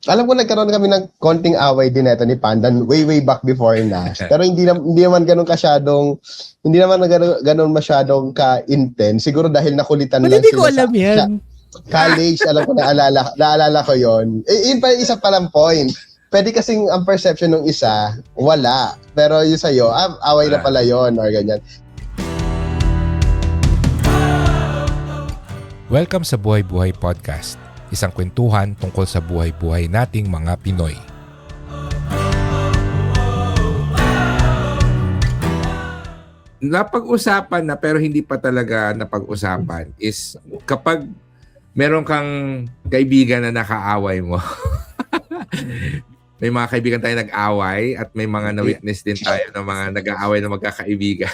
Alam ko nagkaroon kami ng konting away din neto ni Pandan way back before Nash. Pero hindi naman ganoon kasyadong hindi naman ganoon masyadong ka-intense. Siguro dahil nakulitan Ba't lang hindi ko sila alam yan? college. Alam ko naalala ko 'yon. Yun pa yung isa palang point. Pwede kasing ang perception ng isa, wala. Pero yung sa'yo, away na pala yon or ganyan. Welcome sa Buhay Buhay Podcast, isang kwentuhan tungkol sa buhay-buhay nating mga Pinoy. Napag-usapan na pero hindi pa talaga napag-usapan is kapag meron kang kaibigan na nakaaway mo. May mga kaibigan tayo nag-away at may mga na-witness din tayo ng mga nag-aaway na magkakaibigan.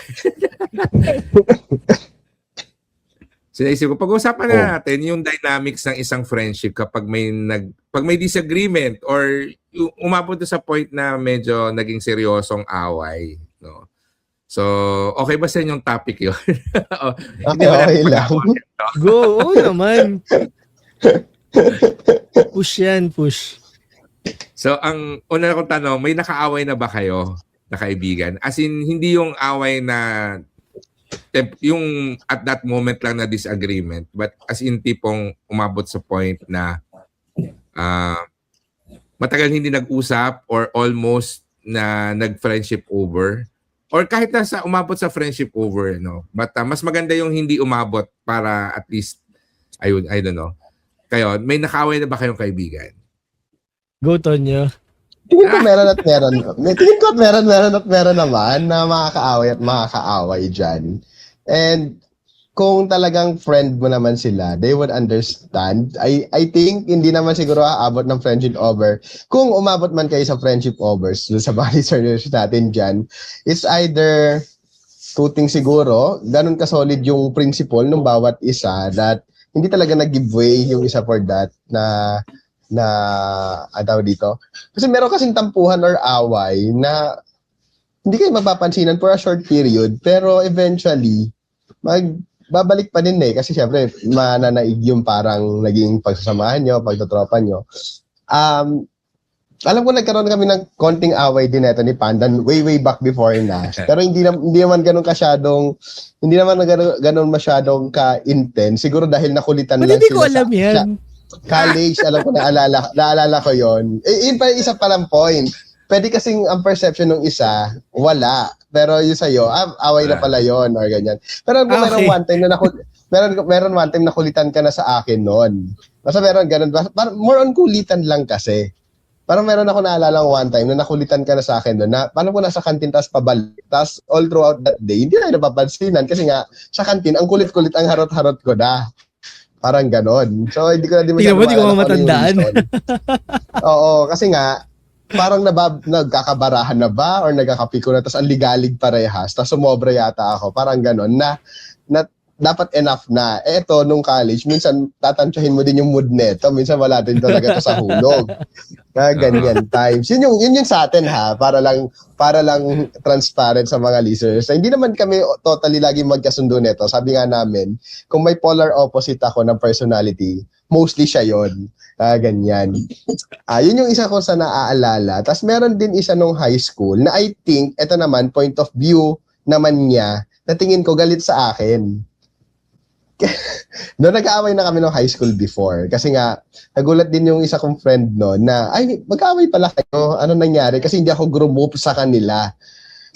Sinaisip ko, pag-usapan na natin yung dynamics ng isang friendship kapag may disagreement or umabot sa point na medyo naging seryosong away, no? So, okay ba sa inyong topic yun? Okay lang. Go, oo naman. Push yan, push. So, ang una kong tanong, may nakaaway na ba kayo na kaibigan? As in, hindi yung away na yung at that moment lang na disagreement, but as in tipong umabot sa point na matagal hindi nag-usap or almost na nag-friendship over or kahit na umabot sa friendship over, no? But mas maganda yung hindi umabot para at least ayun, I don't know. Kayo, may nakaaway na ba kayong kaibigan? Go, Tonyo. Tingin ko meron at meron. Tingin ko meron naman na makakaaway at makakaaway dyan. And kung talagang friend mo naman sila, they would understand. I think hindi naman siguro aabot ng friendship over. Kung umabot man kayo sa friendship overs, sa mga listeners natin dyan, it's either two things siguro, ganun ka-solid yung principle ng bawat isa that hindi talaga nag-give way yung isa for that na ataw dito. Kasi meron kasing tampuhan or away na hindi kayo mapapansinan for a short period, pero eventually, babalik pa din kasi syempre, mananaig yung parang naging pagsasamahan nyo, pagtotropa nyo. Alam ko nagkaroon kami ng konting away din neto ni Pandan way back before Nash. Pero hindi naman ganoon masyadong ka-intense. Siguro dahil nakulitan Ba't lang hindi sila ko alam yan? college, alam ko naalala ko yon. Yun pa yung isa palang point. Pwede kasing ang perception ng isa, wala. Pero yung sa'yo, away na pala yon or ganyan. Pero meron one time na meron one time na kulitan ka na sa akin noon. Basta meron ganun. More on kulitan lang kasi. Parang meron ako naalala one time na nakulitan ka na sa akin doon. Na, paano ko nasa kantin tapos pabalik. Tapos all throughout that day, hindi na napapansinan kasi nga sa kantin, ang kulit-kulit ang harot-harot ko na. Parang ganon. So, hindi ko na Tingnan mo, di ko matandaan. Oo, kasi nga, parang nagkakabarahan na ba or nagkakapiko na, tapos ang ligalig parehas, tapos sumobra yata ako. Parang ganon na dapat enough na. Eto, nung college, minsan tatansyahin mo din yung mood neto. Minsan wala din talaga to sa hulog. Ganyan times. Yun yung sa atin para lang transparent sa mga listeners. Hindi naman kami totally lagi magkasundo neto. Sabi nga namin, kung may polar opposite ako ng personality, mostly siya yon. Ganyan. Yun yung isa ko sa naaalala. Tapos meron din isa nung high school na I think, eto naman, point of view naman niya, na tingin ko galit sa akin. Noon nag-aaway na kami nung high school before kasi nga nagulat din yung isa kong friend no na ay mag-aaway pala kayo, ano nangyari kasi hindi ako group sa kanila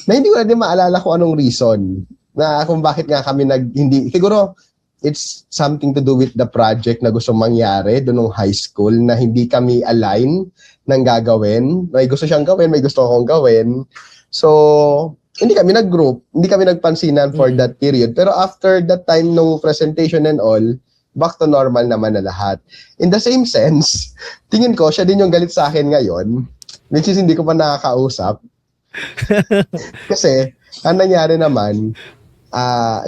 na hindi ko na din maalala kung anong reason na kung bakit nga kami hindi siguro it's something to do with the project na gusto mangyari doon nung high school na hindi kami align ng gagawin. May gusto siyang gawin, may gusto akong gawin, so hindi kami nag-group, hindi kami nagpansinan for that period. Pero after that time nung presentation and all, back to normal naman na lahat. In the same sense, tingin ko, siya din yung galit sa akin ngayon, which is hindi ko pa nakakausap. Kasi, ang nangyari naman,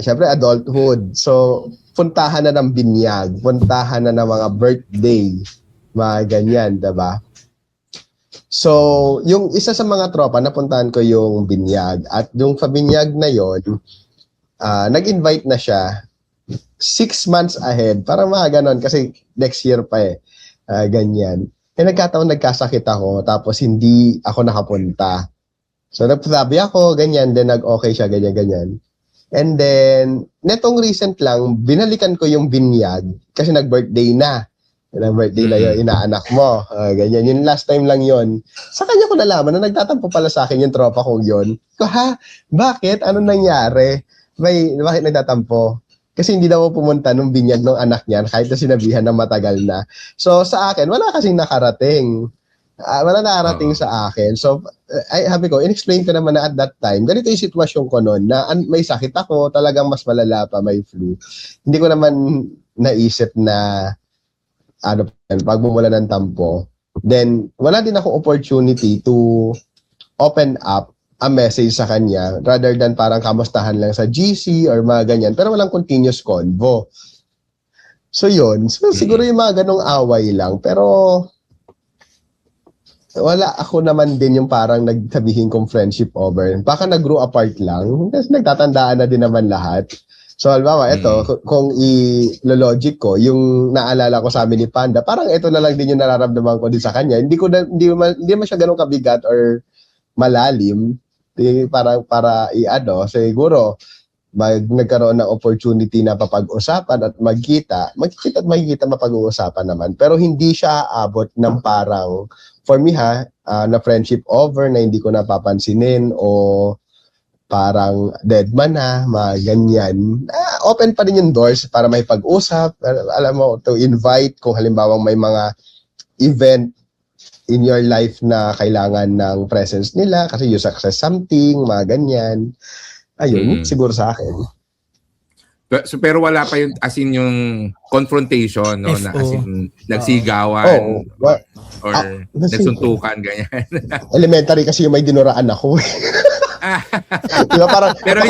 syempre adulthood. So, puntahan na ng binyag, puntahan na ng mga birthday, mga ganyan, diba? So, yung isa sa mga tropa, napuntahan ko yung binyag. At yung sa binyag na yon, nag-invite na siya 6 months ahead. Parang mga ganon kasi next year pa ganyan. nagkataon nagkasakit ako, tapos hindi ako nakapunta. So, nagsabi ako, ganyan, then nag-okay siya, ganyan. And then, netong recent lang, binalikan ko yung binyag kasi nag-birthday na. Nag-birthday na yung inaanak mo. Ganyan. Yung last time lang yon. Sa kanya ko nalaman na nagtatampo pala sa akin yung tropa kong yon. Ko, ha? Bakit? Ano nangyari? Bakit nagtatampo? Kasi hindi daw pumunta nung binyag ng anak niya kahit na sinabihan na matagal na. So, sa akin, wala kasing nakarating. Wala nakarating sa akin. So, sabi ko, in-explain ko naman na at that time, ganito yung sitwasyon ko noon, na may sakit ako, talagang mas malala pa, may flu. Hindi ko naman naisip na, pagmumula ng tampo. Then, wala din ako opportunity to open up a message sa kanya rather than parang kamustahan lang sa GC or mga ganyan. Pero walang continuous convo. So, yun. So, siguro yung mga ganong away lang. Pero, wala ako naman din yung parang nagsabihin kong friendship over. Baka nag-grow apart lang. Kasi nagtatandaan na din naman lahat. So, halimbawa, ito, kung i-logic ko, yung naalala ko sa amin ni Panda, parang ito na lang din yung nararamdaman ko din sa kanya. Hindi man siya ganun kabigat or malalim. Para siguro, nagkaroon ng opportunity na papag-usapan at magkita at magkita mapag-uusapan naman. Pero hindi siya aabot ng parang, for me na friendship over na hindi ko napapansinin o parang dead man mga ganyan. Open pa rin yung doors para may pag-usap. Alam mo, to invite kung halimbawa may mga event in your life na kailangan ng presence nila kasi you success something, mga ganyan. Ayun, siguro sa akin. So, pero wala pa yung as in yung confrontation, no, na as in nagsigawan or nagsuntukan ganyan. Elementary kasi yung may dinuraan ako. Diba parang pero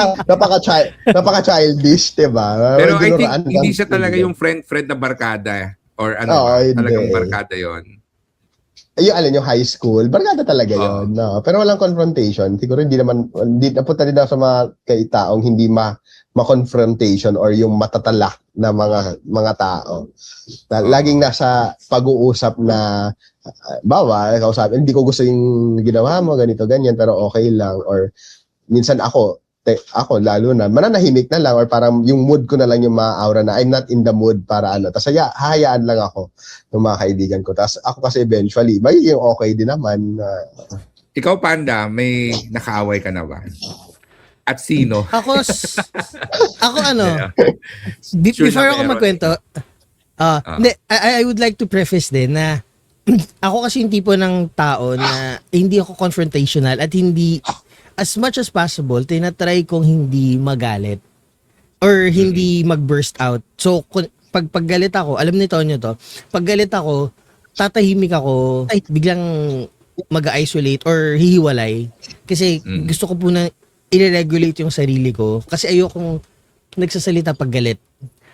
napaka-childish, diba? Pero I think hindi siya talaga yung friend na barkada or talagang barkada yon. Yung yung high school, barkada talaga yun. No? Pero walang confrontation. Siguro hindi napunta din ako sa mga taong hindi ma-confrontation or yung matatalak na mga tao. Laging nasa pag-uusap na kausapin, hindi ko gusto yung ginawa mo, ganito, ganyan, pero okay lang. Or minsan ako lalo na, mananahimik na lang or parang yung mood ko na lang yung ma-aura na I'm not in the mood para Tapos hayaan lang ako ng mga kaibigan ko. Tapos ako kasi eventually, magiging okay din naman. Ikaw, Panda, may nakaaway ka na ba? At sino? Ako before ako magkwento, I would like to preface din na ako kasi yung tipo ng tao na hindi ako confrontational at hindi, as much as possible, tinatry kong hindi magalit or hindi mag-burst out. So, pag galit ako, alam ni Tonyo to, pag galit ako, tatahimik ako, biglang mag-isolate or hihiwalay. Kasi gusto ko po na i-regulate yung sarili ko. Kasi ayokong nagsasalita pag galit.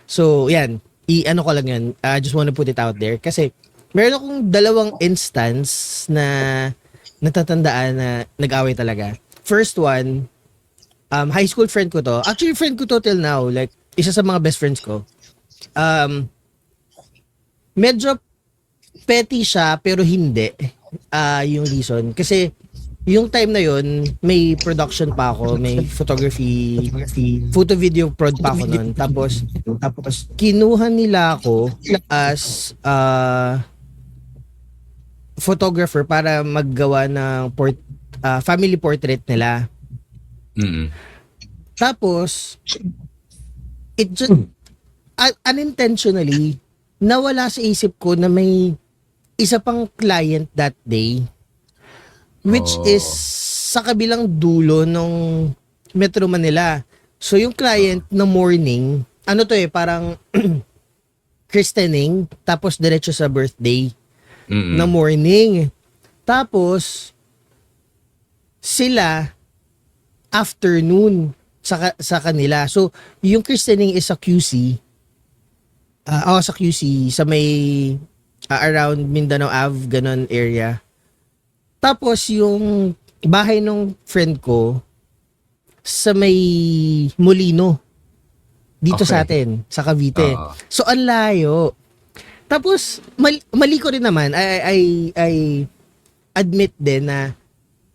So, yan. I-ano ko lang yan. I just wanna put it out there. Kasi, meron akong 2 instance na natatandaan na nag-away talaga. First one, high school friend ko to. Actually, friend ko to till now. Like, isa sa mga best friends ko. Medyo petty siya, pero hindi. Yung reason. Kasi, yung time na yun, may production pa ako, may photography, photo video prod pa ako nun. Tapos kinuha nila ako as photographer para maggawa ng family portrait nila. Tapos, it just, unintentionally, nawala sa isip ko na may isa pang client that day, which is sa kabilang dulo ng Metro Manila. So, yung client na morning, parang christening, tapos diretso sa birthday na morning. Tapos, sila afternoon sa kanila. So, yung christening is sa QC. Sa QC, sa may around Mindanao Ave, ganon area. Tapos, yung bahay ng friend ko sa may Molino. Dito sa atin, sa Cavite. So, ang layo. Tapos, mali ko rin naman, I admit din na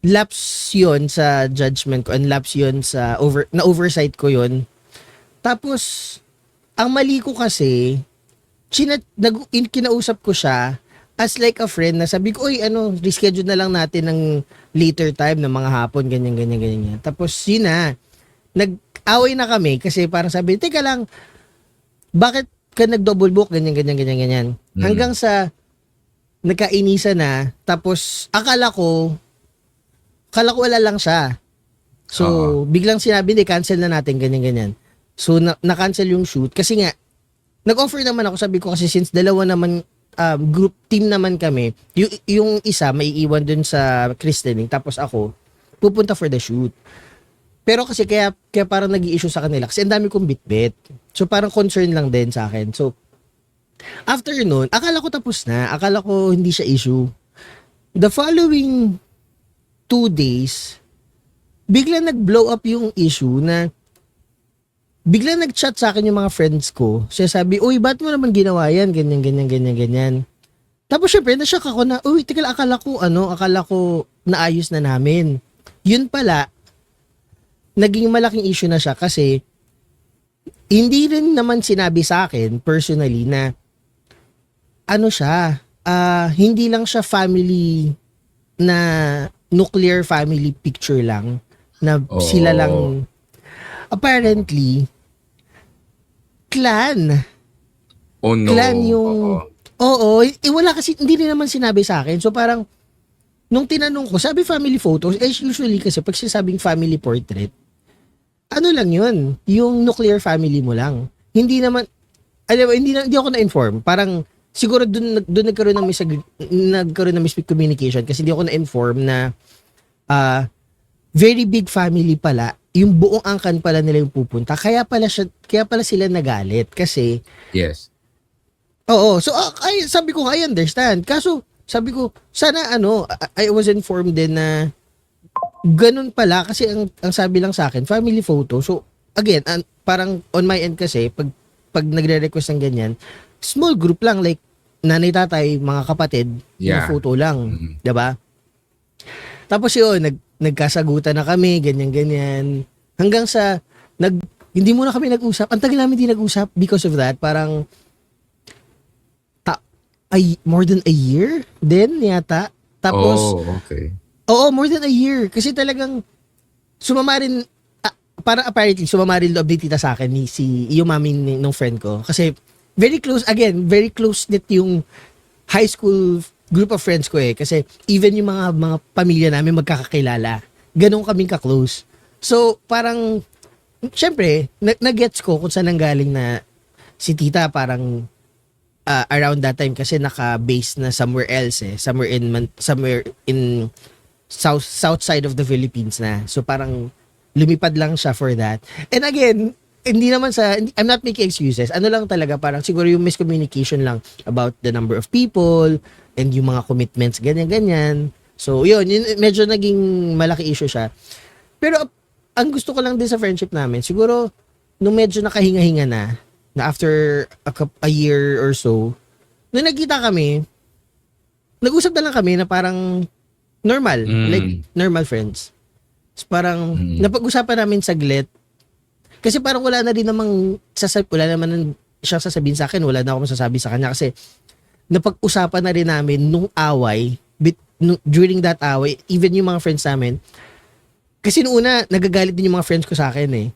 lapse yun sa judgment ko and lapse yun sa oversight ko yun. Tapos, ang mali ko kasi, kinausap ko siya as like a friend na sabi ko, reschedule na lang natin ng later time ng mga hapon, ganyan. Tapos, yun na, nag-away na kami kasi parang sabi, teka lang, bakit ka nag-double book, ganyan. Hanggang sa, nagkainisa na, tapos, akala ko wala lang siya. So, biglang sinabi, cancel na natin, ganyan. So, na-cancel yung shoot. Kasi nga, nag-offer naman ako, sabi ko kasi since dalawa naman, group team naman kami, yung isa may iwan dun sa christening, tapos ako, pupunta for the shoot. Pero kasi kaya parang nag-i-issue sa kanila kasi ang dami kong bitbit. So, parang concern lang din sa akin. So, after nun, akala ko tapos na. Akala ko hindi siya issue. The following 2 days, bigla nag-blow up yung issue na bigla nag-chat sa akin yung mga friends ko. Siya sabi, uy, ba't mo naman ginawa yan? Ganyan. Tapos syempre, na-shock ako na, uy, teka lang, akala ko naayos na namin. Yun pala, naging malaking issue na siya kasi hindi rin naman sinabi sa akin personally na hindi lang siya family na nuclear family picture lang na sila lang apparently clan. Oh no. Clan yung wala kasi hindi rin naman sinabi sa akin. So parang nung tinanong ko, sabi family photos, usually kasi pag sinasabing family portrait, ano lang yun, yung nuclear family mo lang. Hindi naman, hindi ako na-inform. Parang, siguro doon nagkaroon ng miscommunication kasi hindi ako na-inform na very big family pala, yung buong angkan pala nila yung pupunta. Kaya pala sila nagalit kasi, yes. Oo. So, sabi ko, I understand. Kaso, sabi ko, sana I was informed din na ganun pala kasi ang sabi lang sa akin family photo. So again, parang on my end kasi pag nagre-request ng ganyan, small group lang like nanay, tatay, mga kapatid, yung photo lang, 'di ba? Tapos yun, nagkasagutan na kami, ganyan. Hanggang sa hindi muna kami nag-usap. Ang tagal namin hindi nag-usap because of that. Parang more than a year din yata. Tapos okay. Oo, more than a year. Kasi talagang sumama rin, parang apparently sumama rin loob ni tita sa akin yung mami ng friend ko. Kasi very close knit yung high school group of friends ko eh. Kasi even yung mga pamilya namin magkakakilala. Ganun kaming ka-close. So parang, syempre, nag-gets ko kung saan nanggaling na si tita parang around that time kasi naka-base na somewhere else eh. Somewhere in south side of the Philippines na. So parang lumipad lang siya for that. And again, I'm not making excuses. Ano lang talaga, parang siguro yung miscommunication lang about the number of people and yung mga commitments, ganyan. So yun medyo naging malaki issue siya. Pero ang gusto ko lang din sa friendship namin, siguro nung medyo nakahinga-hinga na after a year or so, nung nagkita kami, nag-usap na lang kami na parang normal, like normal friends. So, parang napag-usapan namin saglit. Kasi parang wala na naman siyang sasabihin sa akin, wala na ako masasabi sa kanya kasi napag-usapan na rin namin nung away, during that away, even yung mga friends namin. Kasi noong una, nagagalit din yung mga friends ko sa akin eh.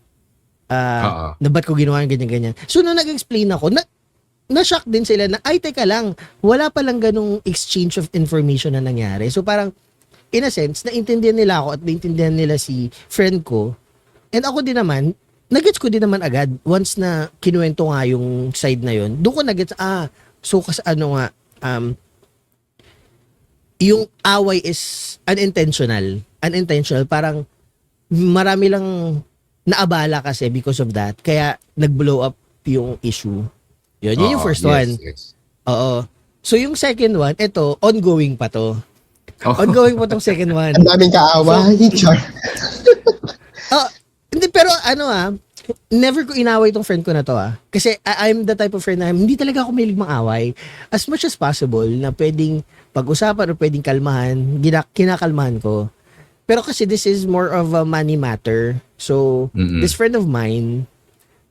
Na ba't ko ginawa yung ganyan-ganyan. So nung nag-explain ako, na-shock din sila na, ay teka lang, wala palang ganung exchange of information na nangyari. So parang, in a sense, naintindihan nila ako at naintindihan nila si friend ko. And ako din naman, nagets ko din naman agad once na kinuwento nga yung side na yun. Doon ko nagets, so kasi yung away is unintentional. Parang marami lang naabala kasi because of that. Kaya nag-blow up yung issue. Yun yung first one. Yes. Oo. So yung second one, ito, ongoing pa to. Ongoing po tong second one. Ang daming kaaway, Char. Hindi, pero never ko inaway tong friend ko na to Kasi I'm the type of friend na hindi talaga ako mahilig mang-away. As much as possible na pwedeng pag-usapan o pwedeng kalmahan, kinakalmahan ko. Pero kasi this is more of a money matter. So, this friend of mine,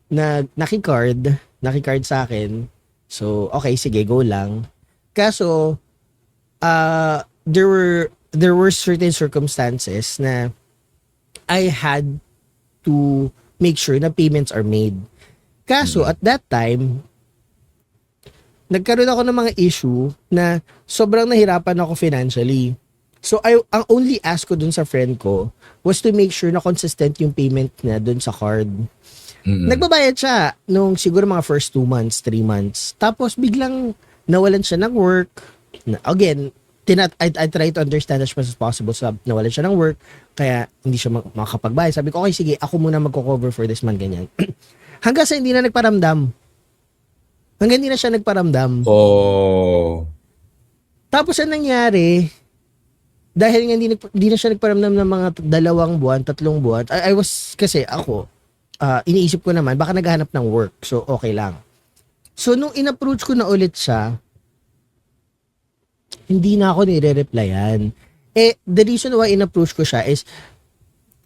nakicard sa akin. So, okay, sige, go lang. Kaso, there were certain circumstances na I had to make sure na payments are made. Kaso, at that time, nagkaroon ako ng mga issue na sobrang nahirapan ako financially. So, ang only ask ko dun sa friend ko was to make sure na consistent yung payment niya dun sa card. Nagbabayad siya nung siguro mga first 2 months, 3 months. Tapos, biglang nawalan siya ng work. Again, I try to understand as much as possible. So, nawalan siya ng work, kaya hindi siya makakapagbayad. Sabi ko, okay, sige, ako muna magko-cover for this man, ganyan. Hanggang sa hindi na nagparamdam. Hanggang hindi na siya nagparamdam. Oh. Tapos, ang nangyari, dahil nga hindi na siya nagparamdam ng mga 2 buwan, 3 buwan, I was, kasi ako, iniisip ko naman, baka naghahanap ng work. So, okay lang. So, nung in-approach ko na ulit siya, hindi na ako nire-replyan. The reason why in-approach ko siya is,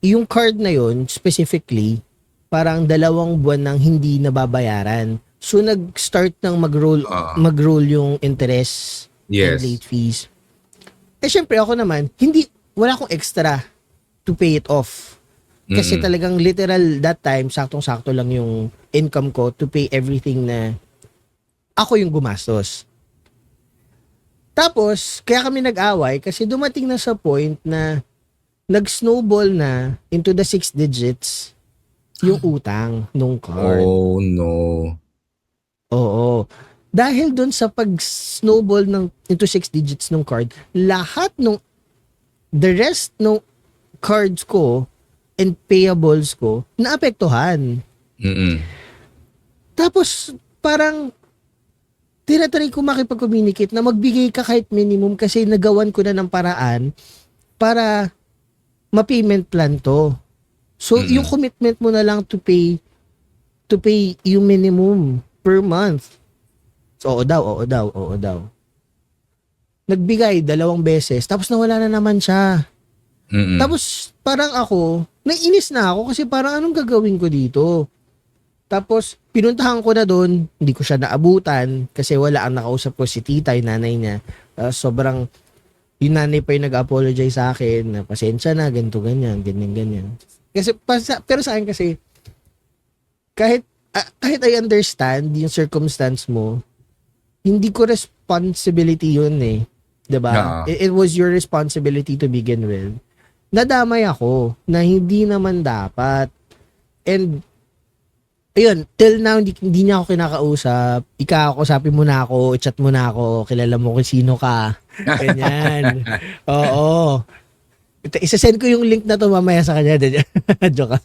yung card na yun, specifically, parang 2 buwan nang hindi nababayaran. So, nag-start ng mag-roll yung interest and late fees. Syempre ako naman, wala akong extra to pay it off. Kasi talagang literal that time, saktong-sakto lang yung income ko to pay everything na ako yung gumastos. Tapos, kaya kami nag-away kasi dumating na sa point na nag-snowball na into the 6 digits yung utang nung card. Oh, no. Oo. Dahil doon sa pag-snowball into 6 digits ng card, lahat the rest ng cards ko and payables ko naapektuhan. Tapos, parang tinatry ko makipag-communicate na magbigay ka kahit minimum kasi nagawan ko na ng paraan para ma-payment plan to. So, yung commitment mo na lang to pay yung minimum per month. So, oo daw. Nagbigay 2 beses, tapos nawala na naman siya. Tapos, parang ako, naiinis na ako kasi parang anong gagawin ko dito? Tapos, pinuntahan ko na doon, hindi ko siya naabutan kasi wala ang nakausap ko si tita, yung nanay niya. Sobrang, yung nanay pa yung nag-apologize sa akin na pasensya na, ganito, ganyan. Kasi, pero sa akin kasi, kahit I understand yung circumstance mo, hindi ko responsibility yun eh. 'Di ba? It was your responsibility to begin with. Nadamay ako na hindi naman dapat. And ayun, till now hindi niya ako kinakausap. Ikausapin mo na ako, i-chat mo na ako, kilala mo kung sino ka. Ganyan. Oo. Isa-send ko yung link na to mamaya sa kanya. Joke.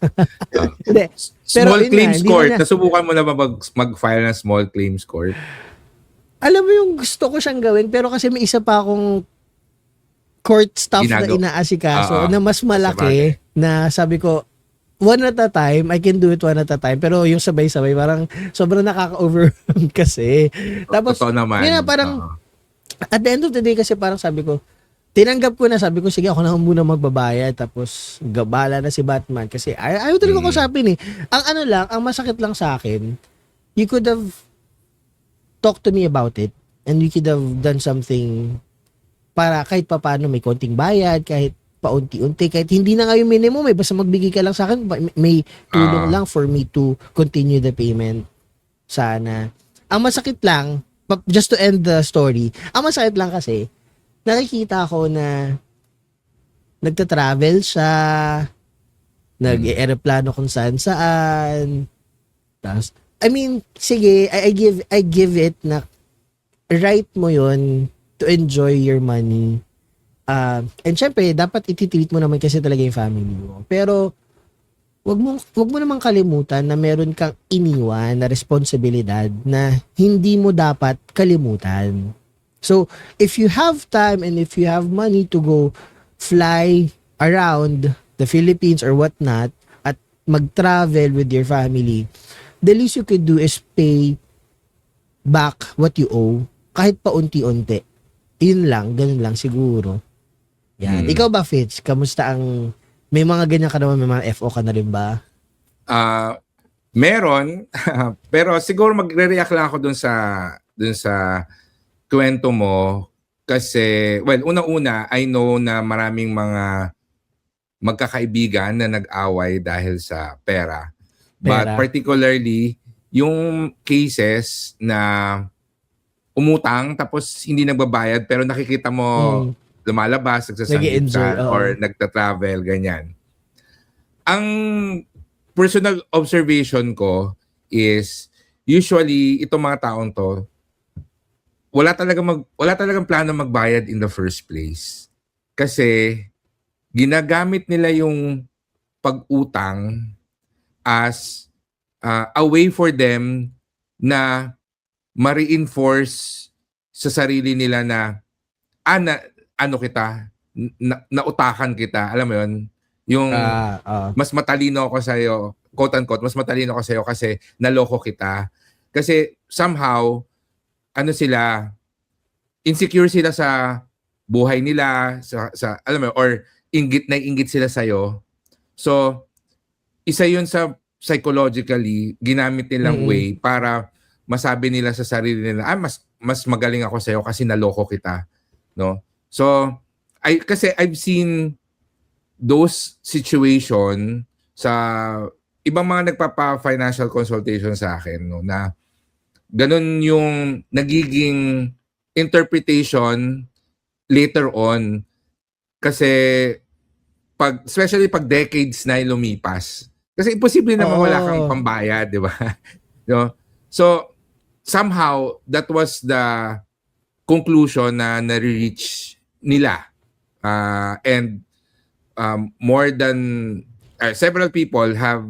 Hindi. Small yun claims nga, court. Nasubukan mo na ba mag-file ng small claims court? Alam mo yung gusto ko siyang gawin, pero kasi may isa pa akong court stuff na inaasikaso na mas malaki na sabi ko, one at a time, I can do it one at a time. Pero yung sabay-sabay, parang sobrang nakaka-overwhelm kasi. Tapos, totoo naman. Yun na, parang, at the end of the day kasi parang sabi ko, tinanggap ko na, sabi ko, sige, ako na muna magbabayad. Tapos, gabala na si Batman. Kasi, ayaw talaga ko usapin eh. Ang masakit lang sa akin, you could have talked to me about it and we could have done something para kahit papaano may konting bayad, kahit paunti-unti, kahit hindi na nga yung minimum, basta magbigay ka lang sa akin, may tulong lang for me to continue the payment. Sana. Ang masakit lang, just to end the story, ang masakit lang kasi, nakikita ko na nagta-travel siya, nag-aeroplano kung saan-saan. Tapos, I mean, sige, I give it na right mo yon to enjoy your money. And syempre, dapat ititreat mo naman kasi talaga yung family mo. Pero, wag mo namang kalimutan na meron kang iniwan na responsibilidad na hindi mo dapat kalimutan. So, if you have time and if you have money to go fly around the Philippines or whatnot, at mag-travel with your family, the least you could do is pay back what you owe kahit pa unti-unti. Yun lang, ganun lang siguro. Yan. Ikaw ba, Fitz? Kamusta ang... May mga ganyan ka naman, may mga FO ka na rin ba? Meron, pero siguro magre-react lang ako dun sa kwento mo kasi, well, una-una, I know na maraming mga magkakaibigan na nag-away dahil sa pera. But Pera. particularly, yung cases na umutang tapos hindi nagbabayad pero nakikita mo lumalabas, nagsasangit Nag-i-enjoy, oo. or nagta-travel, ganyan. Ang personal observation ko is usually itong mga taong to wala talagang plano magbayad in the first place. Kasi ginagamit nila yung pag-utang as a way for them na ma-reinforce sa sarili nila na nautakan kita, alam mo yun? Yung mas matalino ako sa'yo, quote-unquote, mas matalino ako sa'yo kasi naloko kita. Kasi somehow, insecure sila sa buhay nila, sa alam mo, or inggit sila sa'yo. So, isa yun sa psychologically, ginamit nilang way para masabi nila sa sarili nila, mas magaling ako sa'yo kasi naloko kita. No? So, kasi I've seen those situation sa ibang mga nagpapa-financial consultation sa akin, no, na ganun yung nagiging interpretation later on kasi especially pag decades na lumipas. Kasi imposible naman wala kang pambayad, di ba? No? So, somehow, that was the conclusion na nare-reach nila. And more than several people have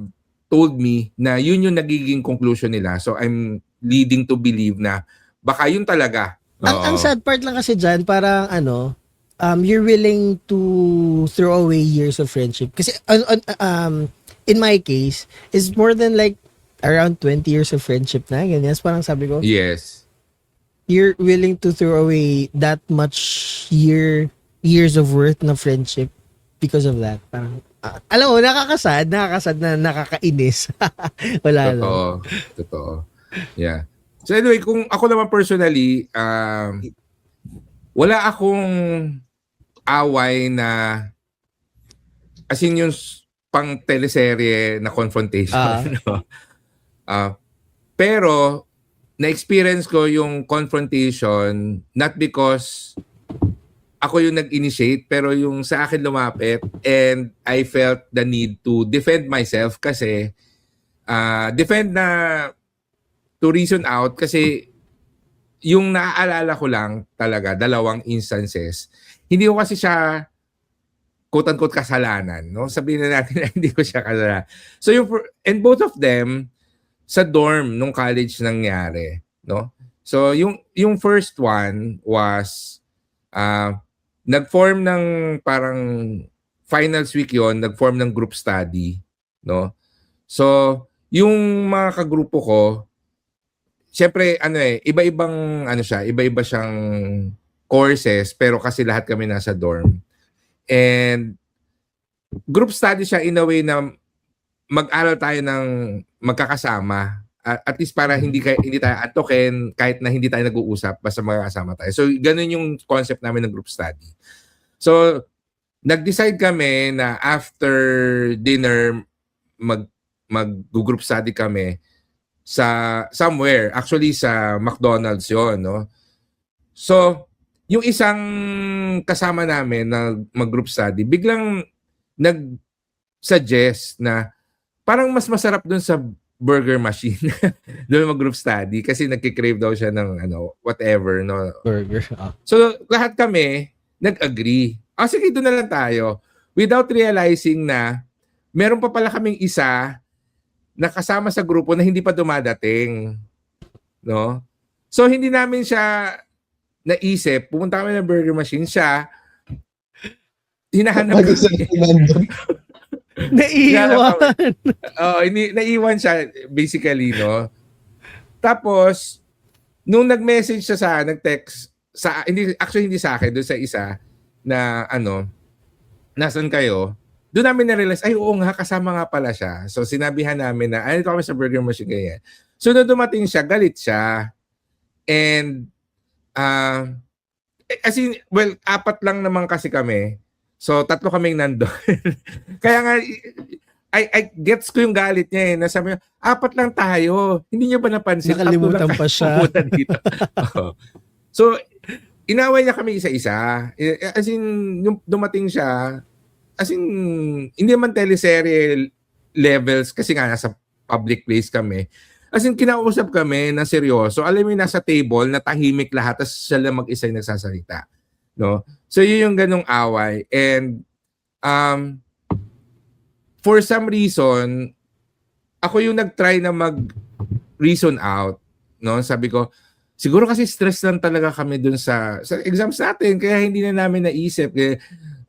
told me na yun yung nagiging conclusion nila. So I'm leading to believe na baka yun talaga. Ang sad part lang kasi dyan, parang you're willing to throw away years of friendship. Kasi in my case, it's more than like around 20 years of friendship na. Ganyan. Parang sabi ko, Yes. you're willing to throw away that much years of worth na friendship because of that. Parang, alam mo, nakakasad na nakakainis. Wala lang. Totoo. Yeah. So anyway, kung ako naman personally, wala akong away na as in yung pang teleserye na confrontation. No? Pero na-experience ko yung confrontation not because ako yung nag-initiate pero yung sa akin lumapit and I felt the need to defend myself kasi defend na to reason out kasi yung naaalala ko lang talaga dalawang instances. Hindi ko kasi siya quote-unquote kasalanan, no? Sabihin na natin na hindi ko siya kasalanan. So and both of them sa dorm nung college nangyari, no? So yung first one was nag-form ng parang finals week yon, nag-form ng group study, no? So yung mga kagrupo ko, syempre iba-iba siyang courses pero kasi lahat kami nasa dorm. And group study siya in a way na mag-aral tayo ng magkakasama at least para hindi tayo antokin kahit na hindi tayo nag-uusap basta magkakasama tayo. So ganun yung concept namin ng group study. So nag-decide kami na after dinner mag-group study kami sa somewhere, actually sa McDonald's yon, no? So yung isang kasama namin na mag-group study biglang nag-suggest na parang mas masarap dun sa burger machine doon mag-group study kasi nagki-crave daw siya ng whatever, no? Burger. So lahat kami nag-agree. Sige, doon na lang tayo. Without realizing na meron pa pala kaming isa na kasama sa grupo na hindi pa dumadating, no? So hindi namin siya naisip, pumunta kami ng burger machine, siya hinahanap kami. Naiiwan. Oo, naiwan siya basically, no? Tapos, nung nag-message siya nag-text, actually hindi sa akin, doon sa isa, na ano, nasan kayo? Doon namin na-realize, ay oo nga, kasama nga pala siya. So, sinabihan namin na, ay, ito kami sa burger machine, ganyan. So, nung dumating siya, galit siya. And, as in, well, 4 lang naman kasi kami. So, 3 kaming nandoon. Kaya nga, I gets ko yung galit niya eh. Nasabi niya, 4 lang tayo. Hindi niyo ba napansin? 3 lang Nakalimutan pa tayo siya. pumunta dito. Oo. So, inaway niya kami isa-isa. As in, yung dumating siya, as in, hindi man teleserye levels kasi nga nasa public place kami. As in, kinausap kami na seryoso. Alam mo yung nasa table, na tahimik lahat, tapos siya lang mag-isa yung nagsasalita. No? So, yun yung ganong away. And, for some reason, ako yung nag-try na mag-reason out. No? Sabi ko, siguro kasi stress lang talaga kami dun sa exams natin, kaya hindi na namin naisip. Kaya,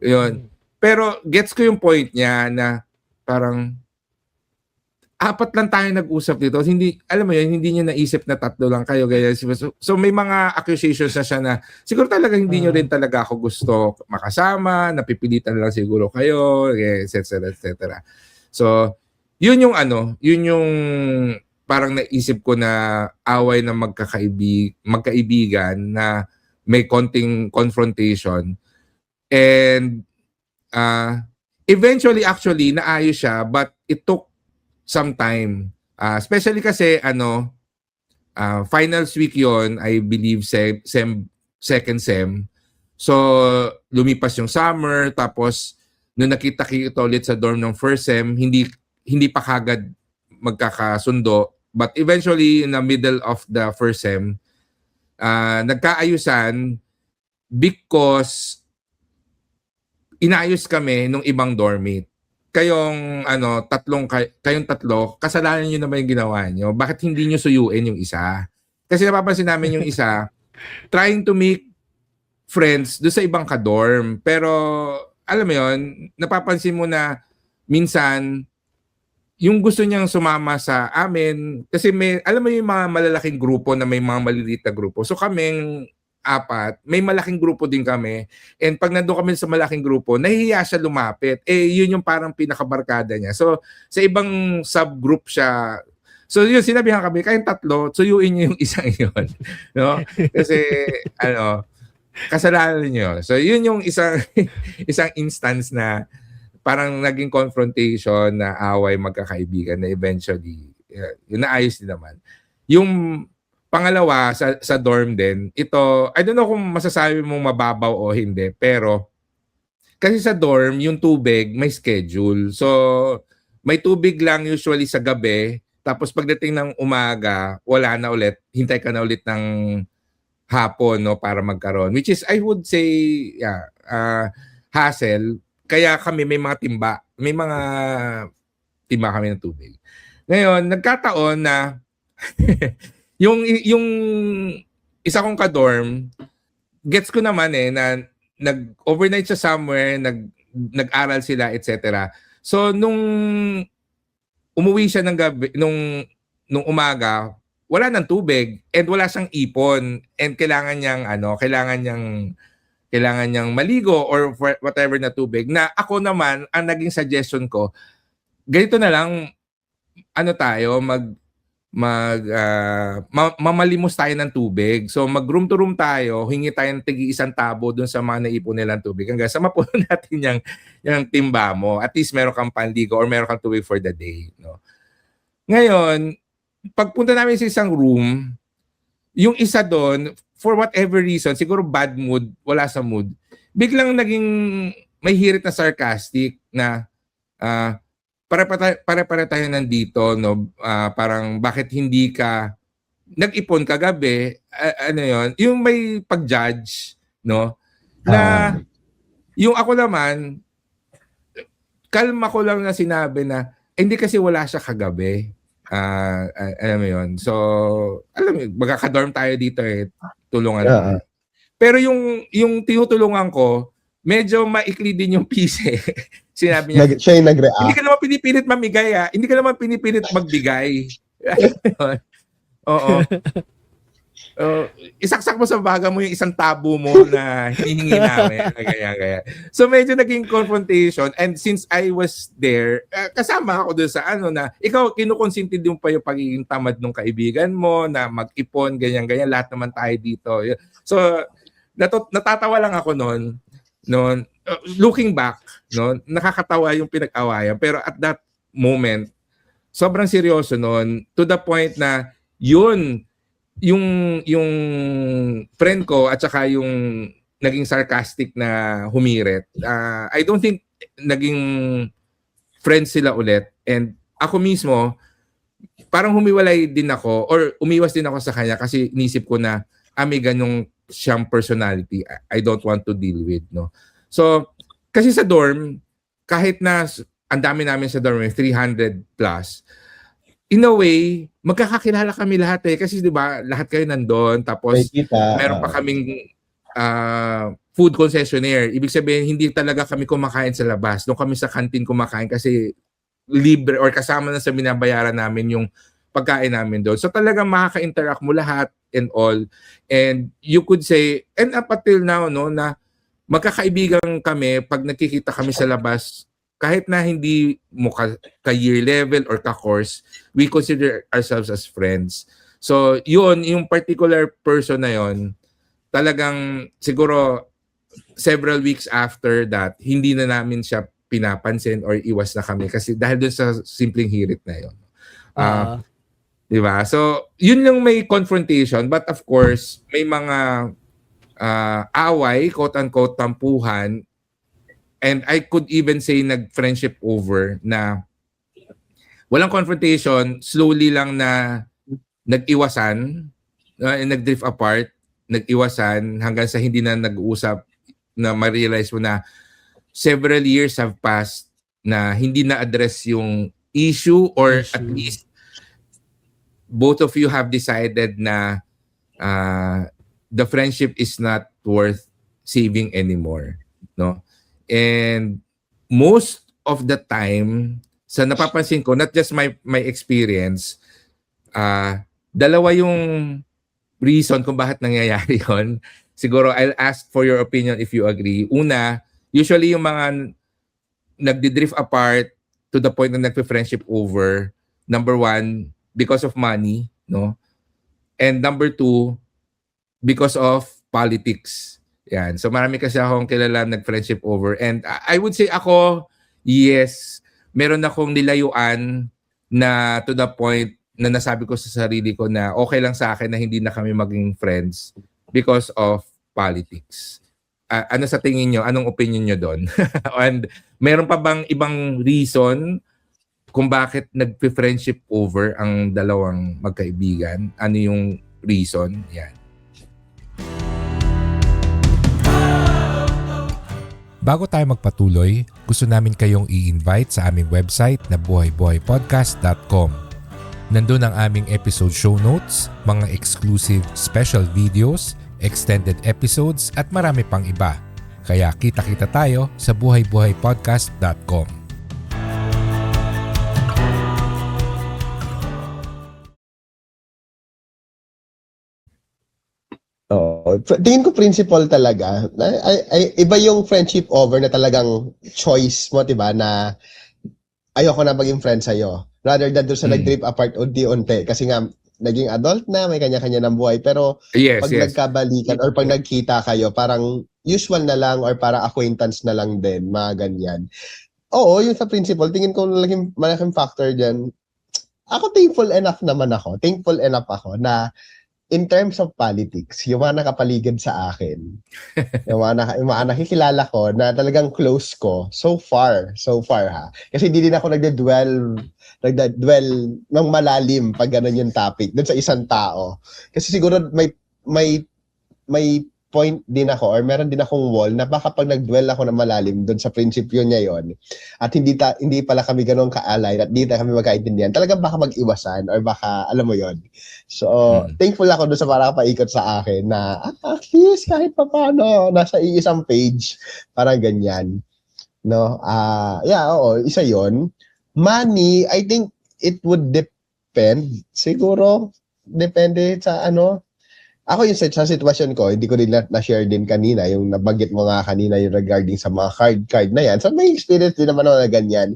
yun. Pero gets ko yung point niya na parang 4 lang tayo nag-usap dito. Hindi, alam mo yun, hindi niya naisip na 3 lang kayo. Kaya, so may mga accusations na siya na siguro talaga hindi niyo rin talaga ako gusto makasama, napipilitan lang siguro kayo, etc. etc. So, yun yung yun yung parang naisip ko na away ng magkaibigan na may konting confrontation. And eventually, actually, naayos siya, but it took some time. Especially kasi, finals week yon, I believe, second sem. So, lumipas yung summer, tapos, nung nakita-kita ulit sa dorm ng first sem, hindi pa kagad magkakasundo. But eventually, in the middle of the first sem, nagkaayusan because inayos kami nung ibang dormmate. Kayong kayong 3, kasalanan niyo naman yung ginawa niyo. Bakit hindi niyo suyuin yung isa? Kasi napapansin namin yung isa trying to make friends do sa ibang ka-dorm. Pero alam mo yon, napapansin mo na minsan yung gusto niyang sumama sa amin kasi alam mo yung mga malalaking grupo na may mga maliliit na grupo. So kaming 4, may malaking grupo din kami. And pag nandoon kami sa malaking grupo, nahihiya siya lumapit. Yun yung parang pinakabarkada niya. So, sa ibang subgroup siya. So, yun, sinabihan kami, kayong 3, suyuin niyo yung isang yun. No? Kasi, kasalanan niyo. So, yun yung isang instance na parang naging confrontation na away magkakaibigan na eventually, yun naayos din naman. Yung pangalawa, sa dorm din, ito, I don't know kung masasabi mong mababaw o hindi, pero kasi sa dorm, yung tubig, may schedule. So, may tubig lang usually sa gabi, tapos pagdating ng umaga, wala na ulit, hintay ka na ulit ng hapon, no, para magkaroon. Which is, I would say, hassle. Kaya kami may mga timba kami ng tubig. Ngayon, nagkataon na yung isa kong ka-dorm, gets ko naman na nag-overnight siya somewhere, nag-aral sila, etc. So, nung umuwi siya ng gabi, nung umaga, wala nang tubig and wala siyang ipon and kailangan niyang maligo or whatever na tubig. Na ako naman, ang naging suggestion ko, ganito na lang, mamalimos tayo ng tubig. So mag-room to room tayo, hingi tayo ng tig-1 tabo dun sa mga naipon nilang tubig. Hanggang sa mapuno natin yung timba mo. At least meron kang panligo or meron kang tubig for the day. No? Ngayon, pagpunta namin sa isang room, yung isa doon, for whatever reason, siguro bad mood, wala sa mood, biglang naging may hirit na sarcastic na pare-pare tayo nandito, no? Parang bakit hindi ka nag-ipon kagabi, yon, yung may pag-judge, no? Na yung ako naman, kalma ko lang na sinabi na hindi kasi wala siya kagabi. Alam mo yon. So, alam mo, magkaka-dorm tayo dito tulungan. Pero yung tinutulungan ko, medyo maikli din yung pise. Sinabi niya, Siya yung hindi nag-react. ka naman pinipilit mamigay Hindi ka naman pinipilit magbigay. Oo. Isaksak mo sa baga mo yung isang tabo mo na hinihingi namin. Ganyan. So medyo naging confrontation, and since I was there, kasama ako doon sa na ikaw kinukonsinti din pa yung pagiging tamad ng kaibigan mo na mag-ipon, ganyan, lahat naman tayo dito. So natatawa lang ako noon. Looking back, nakakatawa yung pinag-awayan, pero at that moment sobrang seryoso noon, to the point na yung friend ko at saka yung naging sarcastic na humirit, I don't think naging friends sila ulit. And ako mismo, parang humiwalay din ako or umiwas din ako sa kanya kasi inisip ko na may ganong siyang personality I don't want to deal with. So, kasi sa dorm, kahit na ang dami namin sa dorm, 300 plus, in a way, magkakakilala kami lahat kasi 'di ba, lahat kayo nandoon, tapos meron pa kaming food concessionaire. Ibig sabihin, hindi talaga kami kumakain sa labas. Doon kami sa canteen kumakain kasi libre or kasama na sa binabayaran namin yung pagkain namin doon. So talagang makaka-interact mo lahat and all. And you could say, and up until now, na magkakaibigan kami pag nakikita kami sa labas, kahit na hindi mo ka-year level or ka-course, we consider ourselves as friends. So, yung particular person na yon, talagang siguro several weeks after that, hindi na namin siya pinapansin or iwas na kami kasi dahil dun sa simpleng hirit na yon. Diba? So, yun yung may confrontation, but of course, may mga away, quote-unquote, tampuhan. And I could even say nag-friendship over na walang confrontation, slowly lang na nag-iwasan, nag-drift apart, nag-iwasan hanggang sa hindi na nag-uusap, na ma-realize mo na several years have passed na hindi na-address yung issue, or at least both of you have decided na the friendship is not worth saving anymore. And most of the time, sa napapansin ko, not just my experience, dalawa yung reason kung bakit nangyayari yon. Siguro I'll ask for your opinion if you agree. Una, usually yung mga nagdi-drift apart to the point na nagpe-friendship over, number one, because of money, and number two, because of politics. Yan. So marami kasi akong kilala nag-friendship over, and I would say ako, yes, meron akong nilayuan na to the point na nasabi ko sa sarili ko na okay lang sa akin na hindi na kami maging friends because of politics. Ano sa tingin nyo? Anong opinion nyo doon? And meron pa bang ibang reason kung bakit nag-friendship over ang dalawang magkaibigan? Ano yung reason? Yan. Bago tayo magpatuloy, gusto namin kayong i-invite sa aming website na buhaybuhaypodcast.com. Nandun ang aming episode show notes, mga exclusive special videos, extended episodes at marami pang iba. Kaya kita-kita tayo sa buhaybuhaypodcast.com. Tingin ko principle talaga. Iba yung friendship over na talagang choice mo, diba, na ayoko na maging friend sa'yo. Rather than doon sa nag-drift apart unti-unti. Kasi nga, naging adult na, may kanya-kanya ng buhay. Pero pag nagkabalikan or pag nagkita kayo, parang usual na lang or parang acquaintance na lang din, mga ganyan. Oo, yung sa principle, tingin ko malaking factor dyan. Ako thankful enough ako na in terms of politics, yung mga nakapaligid sa akin, yung mga nakikilala ko na talagang close ko, so far ha. Kasi hindi din ako nagdedwell ng malalim pag ganun yung topic dun sa isang tao. Kasi siguro may point din ako or meron din akong wall na baka pag nag-dwell ako na malalim doon sa prinsipyo niya yon at hindi pala kami ganoon ka-align at hindi kami magkaintindihan, talagang baka mag-iwasan or baka, alam mo yon. So, thankful ako doon sa parang paikot sa akin na at least kahit pa paano, nasa iisang page, parang ganyan. No? Yeah, oo, isa yon. Money, I think it would depend. Siguro, depende sa ano. Ako yung sa sitwasyon ko, hindi ko rin na-share din kanina, yung nabanggit mo nga kanina yung regarding sa mga card na yan. So may experience din naman ako na ganyan.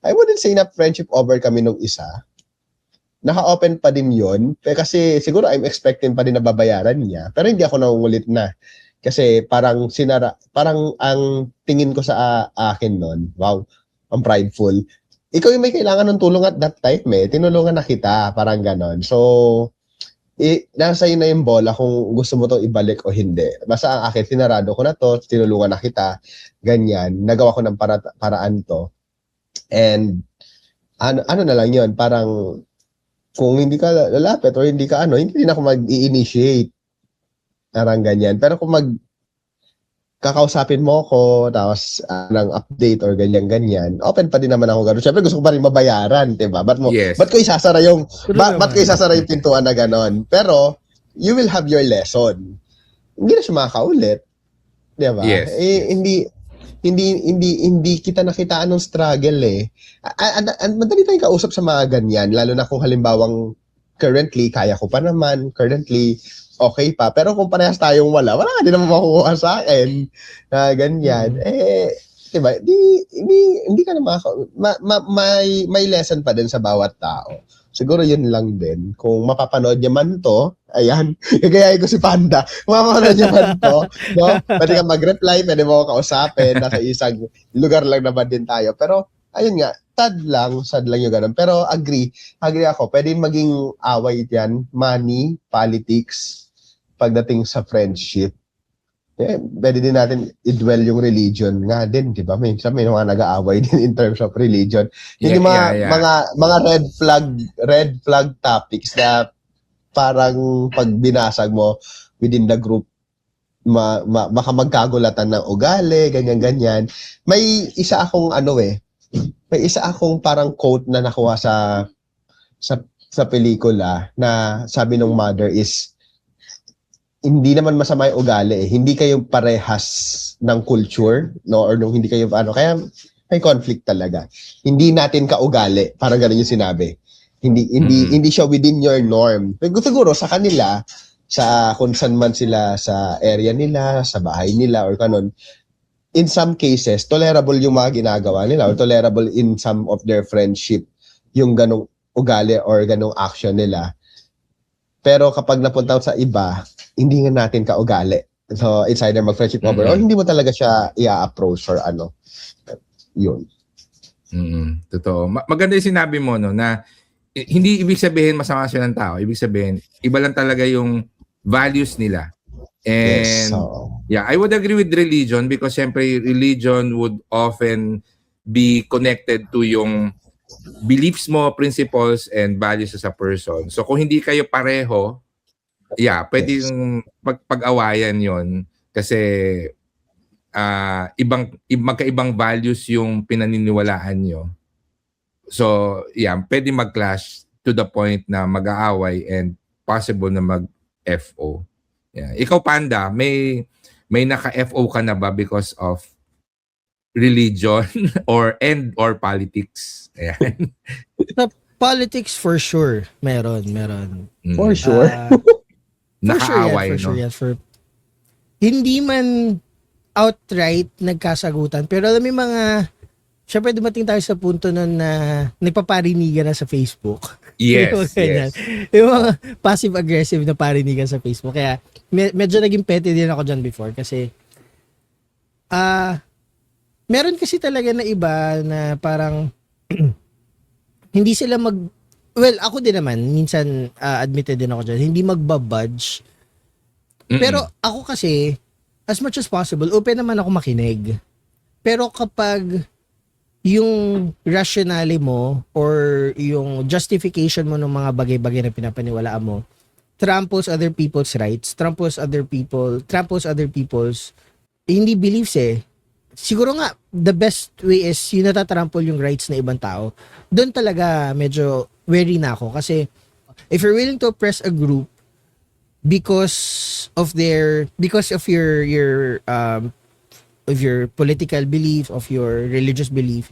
I wouldn't say na friendship over kami nung isa. Naka-open pa din yun. Kasi siguro I'm expecting pa din na babayaran niya. Pero hindi ako nangungulit na. Kasi parang ang tingin ko sa akin nun, wow, ang prideful. Ikaw yung may kailangan ng tulong at that time tinulungan na kita, parang ganon. So, nasa iyo na yung bola kung gusto mo to ibalik o hindi. Basta ang akin, sinarado ko na to, tinulungan na kita, ganyan, nagawa ko ng paraan to. And, ano na lang yun, parang, kung hindi ka lalapit or hindi ka hindi din ako mag-i-initiate. Parang ganyan. Pero kung kakausapin mo ko, tapos ng update or ganyan-ganyan, open pa din naman ako gano'n. Siyempre gusto ko pa rin mabayaran, diba? Ba't ko isasara yung pintuan na gano'n? Pero, you will have your lesson. Hindi na siya makakaulit. Diba? Yes. Hindi kita nakitaan ng struggle eh. Madali tayong kausap sa mga ganyan, lalo na kung halimbawang currently, kaya ko pa naman, currently, okay pa. Pero kung parehas tayong wala ka din naman makukuha sa akin. Ganyan. Diba? Hindi ka na may lesson pa din sa bawat tao. Siguro yun lang din. Kung mapapanood niya man to, ayan, gagayahin ko si Panda. Kung mapapanood niya man to, no? Pwede ka mag-reply, pwede mo ako kausapin. Nasa isang lugar lang naman din tayo. Pero, ayun nga, sad lang yung ganun. Pero agree ako. Pwede maging away yan, money, politics, pagdating sa friendship. Pwede din natin i-dwell yung religion nga din, di ba? May mga nag-aaway din in terms of religion. Yung mga red flag topics na parang pag binasag mo within the group, baka magkagulatan ng ugali, ganyan-ganyan. May isa akong parang quote na nakuha sa pelikula na sabi ng mother is, hindi naman masama yung ugali eh. Hindi kayo parehas ng culture, no? Or nung hindi kayo kaya may conflict talaga. Hindi natin kaugali, parang ganun yung sinabi. Hindi siya within your norm. Pero siguro sa kanila, sa kung saan man sila sa area nila, sa bahay nila or kanon, in some cases tolerable yung mga ginagawa nila or tolerable in some of their friendship yung ganong ugali or ganong action nila. Pero kapag napunta sa iba, hindi nga natin kaugali. So, it's either mag-friendship over or hindi mo talaga siya i-approach or yun. Totoo. Maganda yung sinabi mo, no, na hindi ibig sabihin masama siya ng tao. Ibig sabihin, iba lang talaga yung values nila. And, yeah, I would agree with religion because syempre, religion would often be connected to yung beliefs mo, principles, and values as a person. So, kung hindi kayo pareho, pwedeng pag-awayan yon kasi magkaibang values yung pinaniniwalaan nyo. So, pwede mag-clash to the point na mag-aaway and possible na mag-FO. Ikaw, Panda, may naka-FO ka na ba because of religion or politics? Ayan. Sa politics, for sure, meron. For sure. Nakaaway, for sure. Hindi man outright nagkasagutan, pero alam mo yung mga, syempre dumating tayo sa punto nun na nagpaparinigan na sa Facebook. Yes. Yung mga passive-aggressive na parinigan sa Facebook. Kaya medyo naging petty din ako dyan before kasi meron kasi talaga na iba na parang hindi sila ako din naman, minsan admitted din ako dyan, hindi magbabudge. Pero ako kasi, as much as possible, open naman ako makinig. Pero kapag yung rationale mo or yung justification mo ng mga bagay-bagay na pinapaniwalaan mo tramples other people's rights, tramples other people's hindi beliefs eh. Siguro nga, the best way is yung natatrample yung rights ng ibang tao. Doon talaga medyo wary na ako. Kasi, if you're willing to oppress a group because of your political belief, of your religious belief,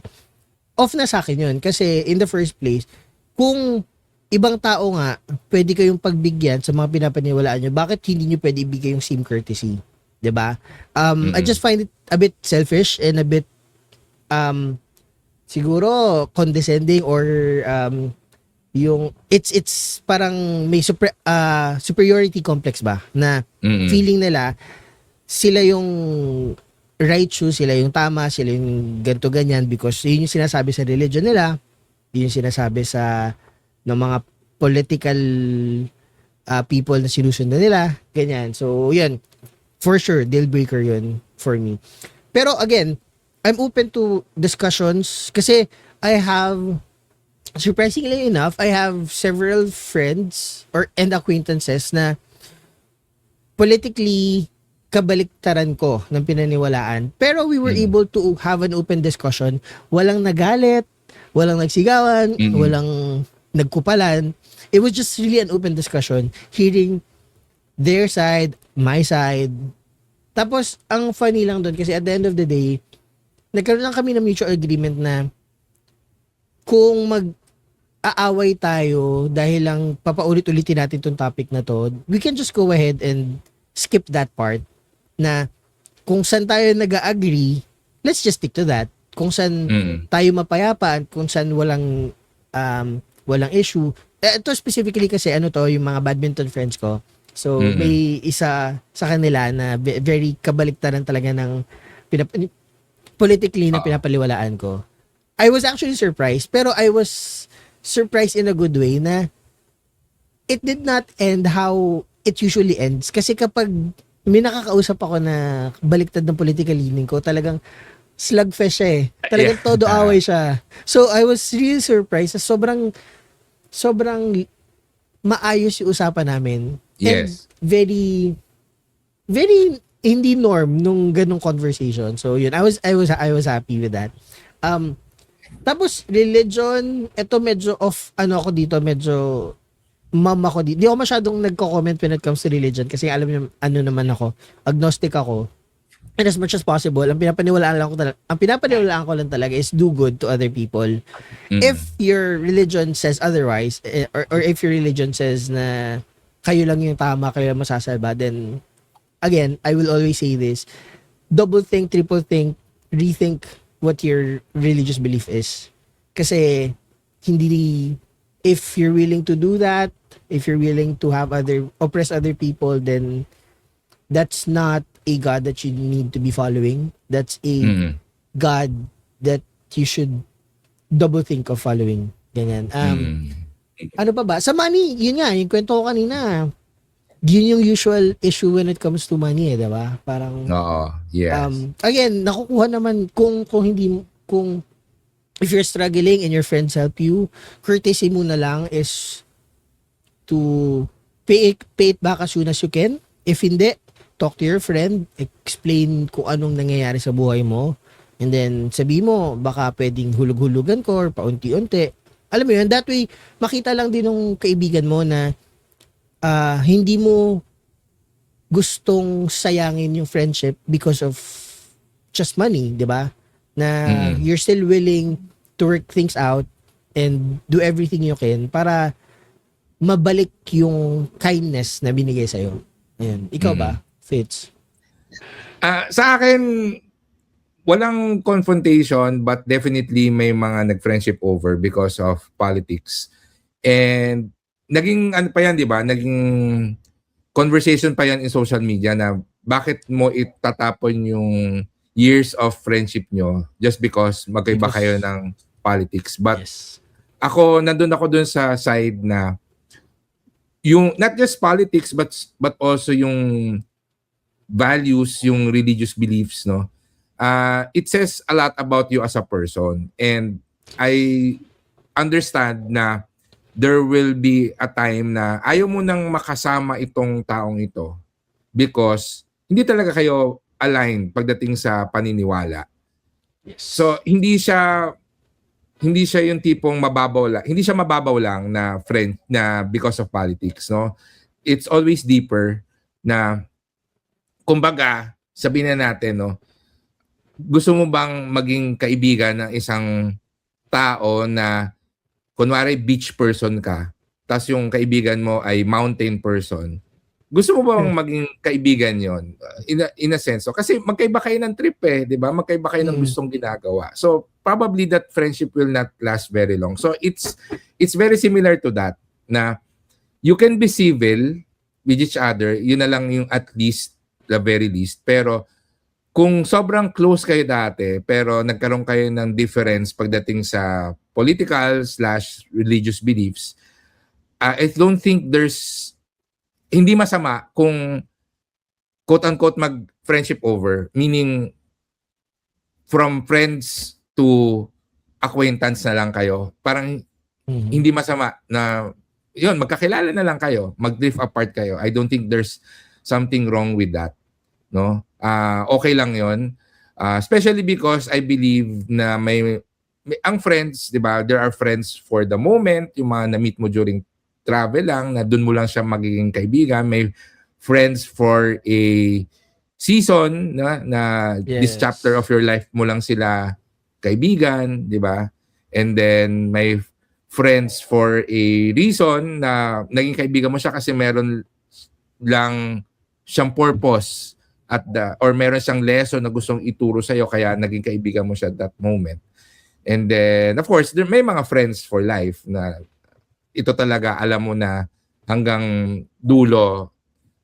off na sa akin yun. Kasi, in the first place, kung ibang tao nga, pwede kayong pagbigyan sa mga pinapaniwalaan nyo, bakit hindi nyo pwede ibigay yung same courtesy? 'Di ba? I just find it a bit selfish and a bit siguro condescending or yung it's parang may superiority complex ba na feeling nila sila yung right shoes, sila yung tama, sila yung ganto ganyan because yun yung sinasabi sa religion nila, yun yung sinasabi sa ng mga political people na sinusundan nila, ganyan. So, yun. For sure, deal breaker yun for me. Pero again, I'm open to discussions kasi surprisingly enough, I have several friends and acquaintances na politically kabaliktaran ko ng pinaniwalaan. Pero we were able to have an open discussion. Walang nagalit, walang nagsigawan, walang nagkupalan. It was just really an open discussion, hearing their side, my side. Tapos, ang funny lang doon kasi at the end of the day, nagkaroon lang kami ng mutual agreement na kung mag-aaway tayo dahil lang papaulit-ulitin natin tong topic na to, we can just go ahead and skip that part na kung saan tayo nag-agree, let's just stick to that. Kung saan tayo mapayapa, kung saan walang issue. Ito specifically kasi yung mga badminton friends ko. So, may isa sa kanila na very kabaliktaran talaga ng politically na pinapaliwalaan ko. I was actually surprised, pero I was surprised in a good way na it did not end how it usually ends. Kasi kapag may nakakausap ako na baliktad ng political leaning ko, talagang slugfest siya eh. Talagang todo away siya. So, I was really surprised na sobrang maayos yung usapan namin. Yes. And very, very hindi norm nung ganung conversation. So, yun. I was happy with that. Tapos, religion, ito medyo ako dito, medyo mama ko dito. Di ako masyadong nagko-comment when it comes to religion kasi alam niyo, naman ako, agnostic ako. And as much as possible, ang pinapaniwalaan ko lang talaga is do good to other people. If your religion says otherwise, or if your religion says na kayo lang yung tama, kayo lang masasalba, then, again, I will always say this, double think, triple think, rethink what your religious belief is. Kasi, if you're willing to do that, if you're willing to oppress other people, then that's not a God that you need to be following. That's a God that you should double think of following. Ganyan. Ano pa ba? Sa money, yun nga, yung kwento ko kanina. Yun yung usual issue when it comes to money, eh, diba? Parang, yes. Again, nakukuha naman kung if you're struggling and your friends help you, courtesy mo na lang is to pay it back as soon as you can. If hindi, talk to your friend, explain kung anong nangyayari sa buhay mo, and then sabi mo, baka pwedeng hulug-hulugan ko or paunti-unti. Alam mo yun, that way, makita lang din ng kaibigan mo na hindi mo gustong sayangin yung friendship because of just money, di ba? Na you're still willing to work things out and do everything you can para mabalik yung kindness na binigay sa'yo. Ayan. Ikaw ba, Fitz? Sa akin, walang confrontation but definitely may mga nag-friendship over because of politics. And naging di ba? Naging conversation pa yan in social media na bakit mo itatapon yung years of friendship nyo just because magkaiba kayo ng politics. But nandun ako dun sa side na yung not just politics but also yung values, yung religious beliefs, no? It says a lot about you as a person. And I understand na there will be a time na ayaw mo nang makasama itong taong ito because hindi talaga kayo aligned pagdating sa paniniwala. So hindi siya yung tipong mababaw lang. Hindi siya mababaw lang na friend na because of politics, no? It's always deeper na kumbaga, sabihin na natin, no, gusto mo bang maging kaibigan ng isang tao na kunwari beach person ka, tapos yung kaibigan mo ay mountain person? Gusto mo bang maging kaibigan yon? In a sense. So, kasi magkaiba kayo ng trip di ba? Magkaiba kayo ng gustong ginagawa. So probably that friendship will not last very long. So it's very similar to that na you can be civil with each other, yun na lang yung at least, the very least. Pero kung sobrang close kayo dati, pero nagkaroon kayo ng difference pagdating sa political/religious beliefs, I don't think hindi masama kung quote-unquote mag-friendship over, meaning from friends to acquaintance na lang kayo. Parang hindi masama na yun, magkakilala na lang kayo, mag-drift apart kayo. I don't think there's something wrong with that. No? Okay lang yun. Especially because I believe na may ang friends, di ba, there are friends for the moment, yung mga na-meet mo during travel lang, na dun mo lang siya magiging kaibigan. May friends for a season, na this chapter of your life mo lang sila kaibigan, di ba? And then may friends for a reason na naging kaibigan mo siya kasi meron lang siyang purpose or meron siyang lesson na gustong ituro sa'yo kaya naging kaibigan mo siya at that moment. And then, of course, may mga friends for life na ito talaga, alam mo na hanggang dulo,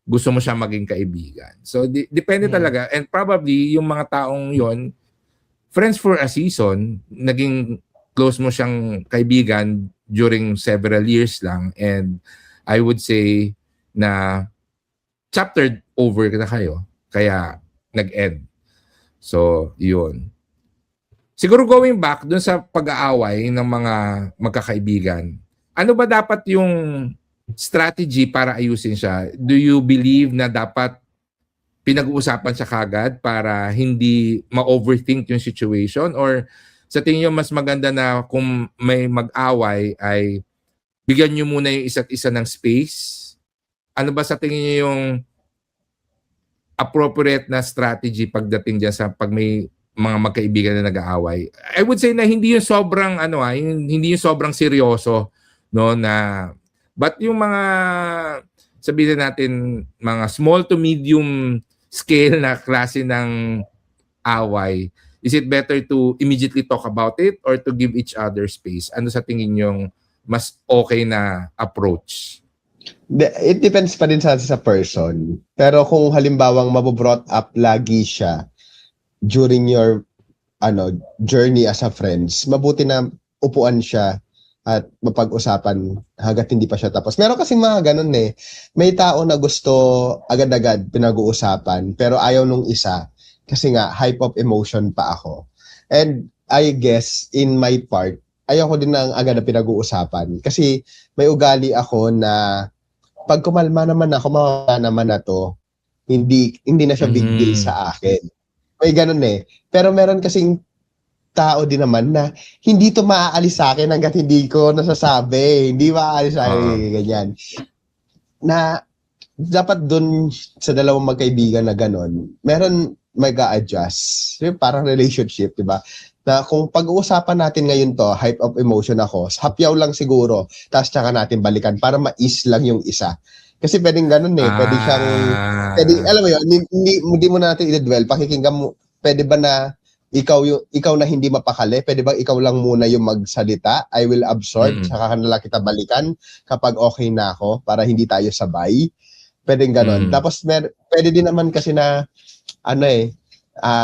gusto mo siya maging kaibigan. So, depende talaga. And probably, yung mga taong yon, friends for a season, naging close mo siyang kaibigan during several years lang. And I would say na chapter over na kayo. Kaya nag-end. So, yun. Siguro going back dun sa pag-aaway ng mga magkakaibigan, ano ba dapat yung strategy para ayusin siya? Do you believe na dapat pinag-uusapan siya kagad para hindi ma-overthink yung situation? Or sa tingin nyo mas maganda na kung may mag-away ay bigyan nyo muna yung isa't isa ng space? Ano ba sa tingin nyo yung appropriate na strategy pagdating dyan sa pag may mga magkaibigan na nag-aaway? I would say na hindi yung sobrang hindi yung sobrang seryoso, no, na but yung mga sabihin natin mga small to medium scale na klase ng away, is it better to immediately talk about it or to give each other space? Ano sa tingin yung mas okay na approach? It depends pa din sa person. Pero kung halimbawang mabobrought up lagi siya during your journey as a friends, mabuti na upuan siya at mapag-usapan hanggat hindi pa siya tapos. Meron kasing mga ganun may tao na gusto agad-agad pinag-uusapan pero ayaw nung isa kasi nga hype of emotion pa ako. And I guess in my part, ayaw ko din ng agad na pinag-uusapan kasi may ugali ako na pag kumalma naman ako, mawala naman na to, hindi na siya big deal sa akin. May ganun Pero meron kasing tao din naman na hindi to maaalis sa akin hanggat hindi ko nasasabi. Hindi maaalis sa akin, ganyan. Na dapat dun sa dalawang magkaibigan na ganun, meron mag-a-adjust. Parang relationship, di ba? Na kung pag-uusapan natin ngayon to, hype of emotion ako, hapyaw lang siguro, tapos tsaka natin balikan para ma-ease lang yung isa. Kasi pwedeng ganun pwede siyang, alam mo yun, hindi mo natin i-dwell, pakikinggan mo, pwede ba na ikaw na hindi mapakali, pwede ba ikaw lang muna yung magsalita, I will absorb, saka kanila kita balikan kapag okay na ako, para hindi tayo sabay. Pwedeng ganun. Tapos pwede din naman kasi na,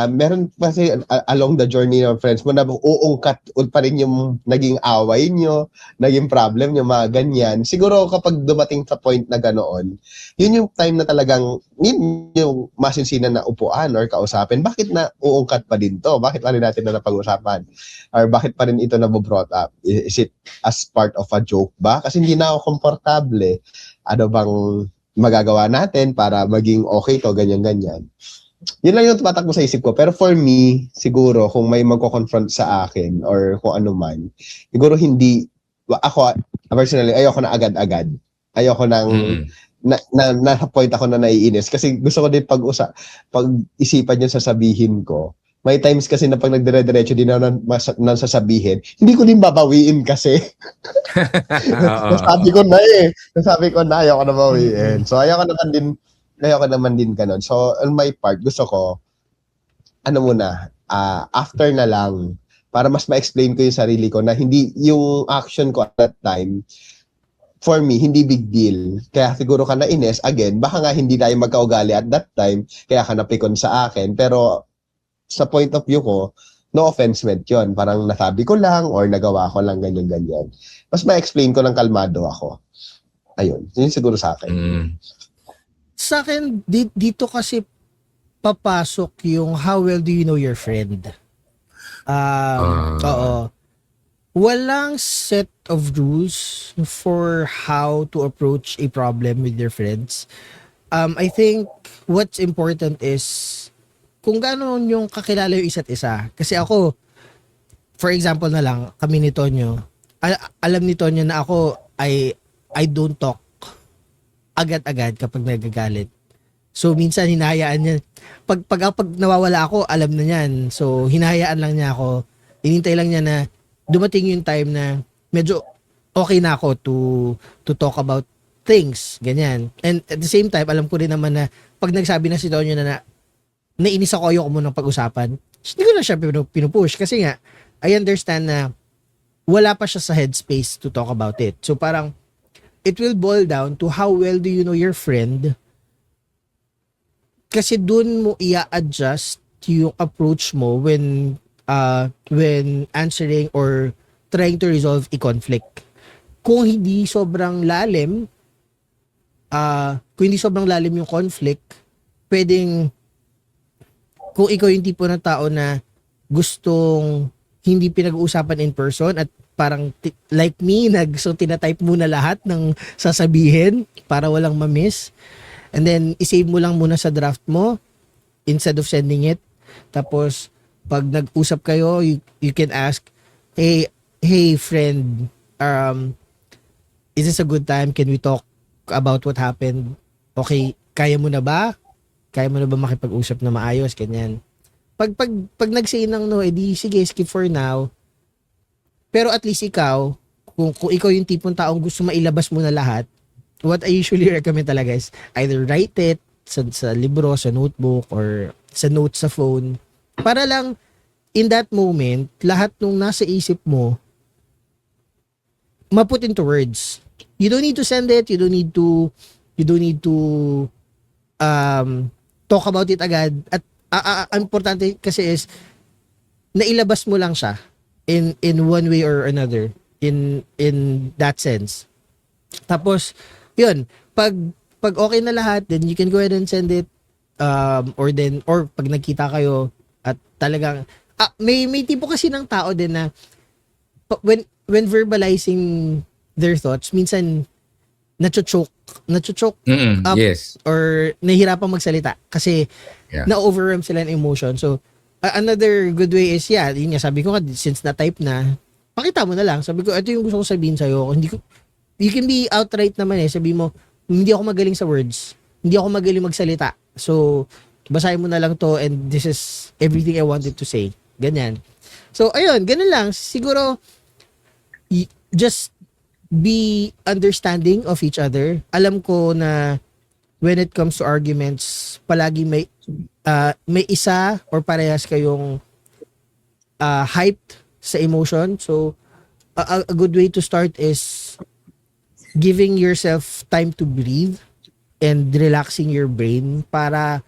meron kasi along the journey ng friends mo na uungkat pa rin yung naging away nyo, naging problem nyo, mga ganyan. Siguro kapag dumating sa point na ganoon, yun yung time na talagang, yun yung masinsinan na upuan or kausapin. Bakit na uungkat pa din to? Bakit pa rin natin na napag-usapan? Or bakit pa rin ito na-brought up? Is it as part of a joke ba? Kasi hindi na ako komportable. Ano bang magagawa natin para maging okay to, ganyan-ganyan. Yun lang yung tumatakbo sa isip ko. Pero for me, siguro, kung may magko-confront sa akin or kung ano man, siguro hindi, ako, personally, ayoko na agad-agad. Ayoko nang, na point ako na naiinis. Kasi gusto ko din pag-isipan yung sasabihin ko. May times kasi na pag nagdire-diretso din na nang sasabihin, hindi ko din babawiin kasi. Nasabi ko na, ayoko na bawiin. So, ayoko naman din ganun. So, on my part, gusto ko, after na lang, para mas ma-explain ko yung sarili ko na hindi, yung action ko at that time, for me, hindi big deal. Kaya siguro ka nainis, again, baka nga hindi tayo magkaugali at that time, kaya ka napikon sa akin. Pero, sa point of view ko, no offense meant yun. Parang nasabi ko lang or nagawa ko lang ganyan-ganyan. Mas ma-explain ko ng kalmado ako. Ayun. Yun siguro sa akin. Sa akin, dito kasi papasok yung how well do you know your friend. Oo. Walang set of rules for how to approach a problem with your friends. I think what's important is kung gaano yung kakilala yung isa't isa. Kasi ako, for example na lang, kami ni Tonyo, alam ni Tonyo na ako, I don't talk agad-agad kapag nagagalit. So, minsan hinahayaan niya. Pag nawawala ako, alam na niyan. So, hinahayaan lang niya ako. Inintay lang niya na dumating yung time na medyo okay na ako to talk about things. Ganyan. And at the same time, alam ko rin naman na pag nagsabi na si Tonyo na nainis ako, ayoko mo ng pag-usapan, hindi ko na siya pinupush. Kasi nga, I understand na wala pa siya sa headspace to talk about it. So, parang it will boil down to how well do you know your friend, kasi dun mo i-adjust yung approach mo when answering or trying to resolve a conflict. Kung hindi sobrang lalim yung conflict, pwedeng kung ikaw yung tipo ng tao na gustong hindi pinag-uusapan in person at parang like me, tinatype muna lahat ng sasabihin para walang ma-miss. And then, isave mo lang muna sa draft mo instead of sending it. Tapos, pag nag-usap kayo, you can ask, hey friend, is this a good time? Can we talk about what happened? Okay, kaya mo na ba? Kaya mo na ba makipag-usap na maayos? Ganyan. Pag nag-say ng no, edi sige, skip for now. Pero at least ikaw, kung ikaw yung tipong taong gusto mailabas mo na lahat, what I usually recommend talaga is either write it sa libro, sa notebook, or sa notes sa phone. Para lang, in that moment, lahat nung nasa isip mo, ma-put into words. You don't need to send it, you don't need to talk about it agad. At ang importante kasi is, nailabas mo lang siya in one way or another in that sense. Tapos yun, pag okay na lahat, then you can go ahead and send it or pag nagkita kayo at talagang may tipo kasi ng tao din na when verbalizing their thoughts, minsan nachochoke up, yes, or nahihirapang magsalita kasi na-overwhelm sila ng emotion. So another good way is, yun nga, sabi ko nga, since na-type na, pakita mo na lang. Sabi ko, ito yung gusto ko sabihin sa'yo. You can be outright naman sabi mo, hindi ako magaling sa words. Hindi ako magaling magsalita. So, basahin mo na lang to and this is everything I wanted to say. Ganyan. So, ayun, ganun lang. Siguro, just be understanding of each other. Alam ko na when it comes to arguments, palagi may isa or parehas kayong hyped sa emotion. So, a good way to start is giving yourself time to breathe and relaxing your brain para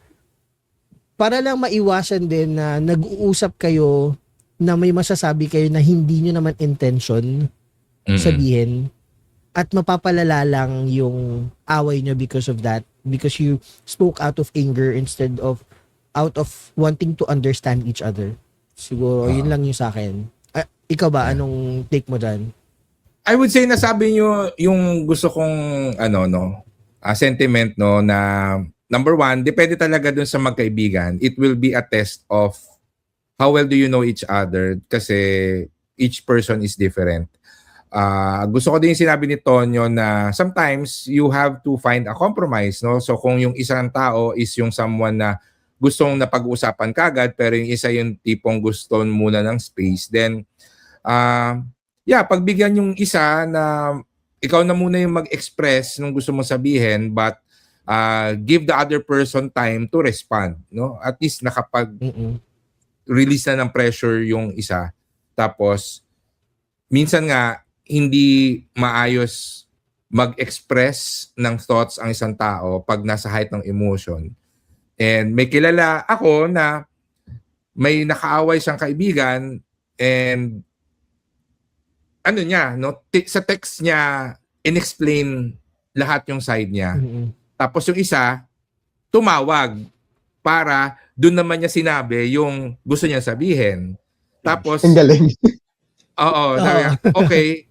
para lang maiwasan din na nag-uusap kayo na may masasabi kayo na hindi nyo naman intention sabihin at mapapalala lang yung away nyo because of that, because you spoke out of anger instead of out of wanting to understand each other. Siguro yun lang yung sa akin. Ikaw ba, anong take mo dyan? I would say nasabi nyo yung gusto kong sentiment na number one, depende talaga dun sa magkaibigan. It will be a test of how well do you know each other kasi each person is different. Gusto ko din yung sinabi ni Tonyo na sometimes you have to find a compromise, no? So kung yung isang tao is yung someone na gustong napag-uusapan kagad pero yung isa yung tipong gusto muna ng space, then pagbigyan yung isa na ikaw na muna yung mag-express ng gusto mong sabihin, but give the other person time to respond, no? At least nakapag-release na ng pressure yung isa. Tapos minsan nga hindi maayos mag-express ng thoughts ang isang tao pag nasa height ng emotion. And may kilala ako na may nakaaway siyang kaibigan and sa text niya inexplain lahat yung side niya. Tapos yung isa tumawag para doon naman niya sinabi yung gusto niya sabihin. Tapos Ang galing. sabi niya, okay,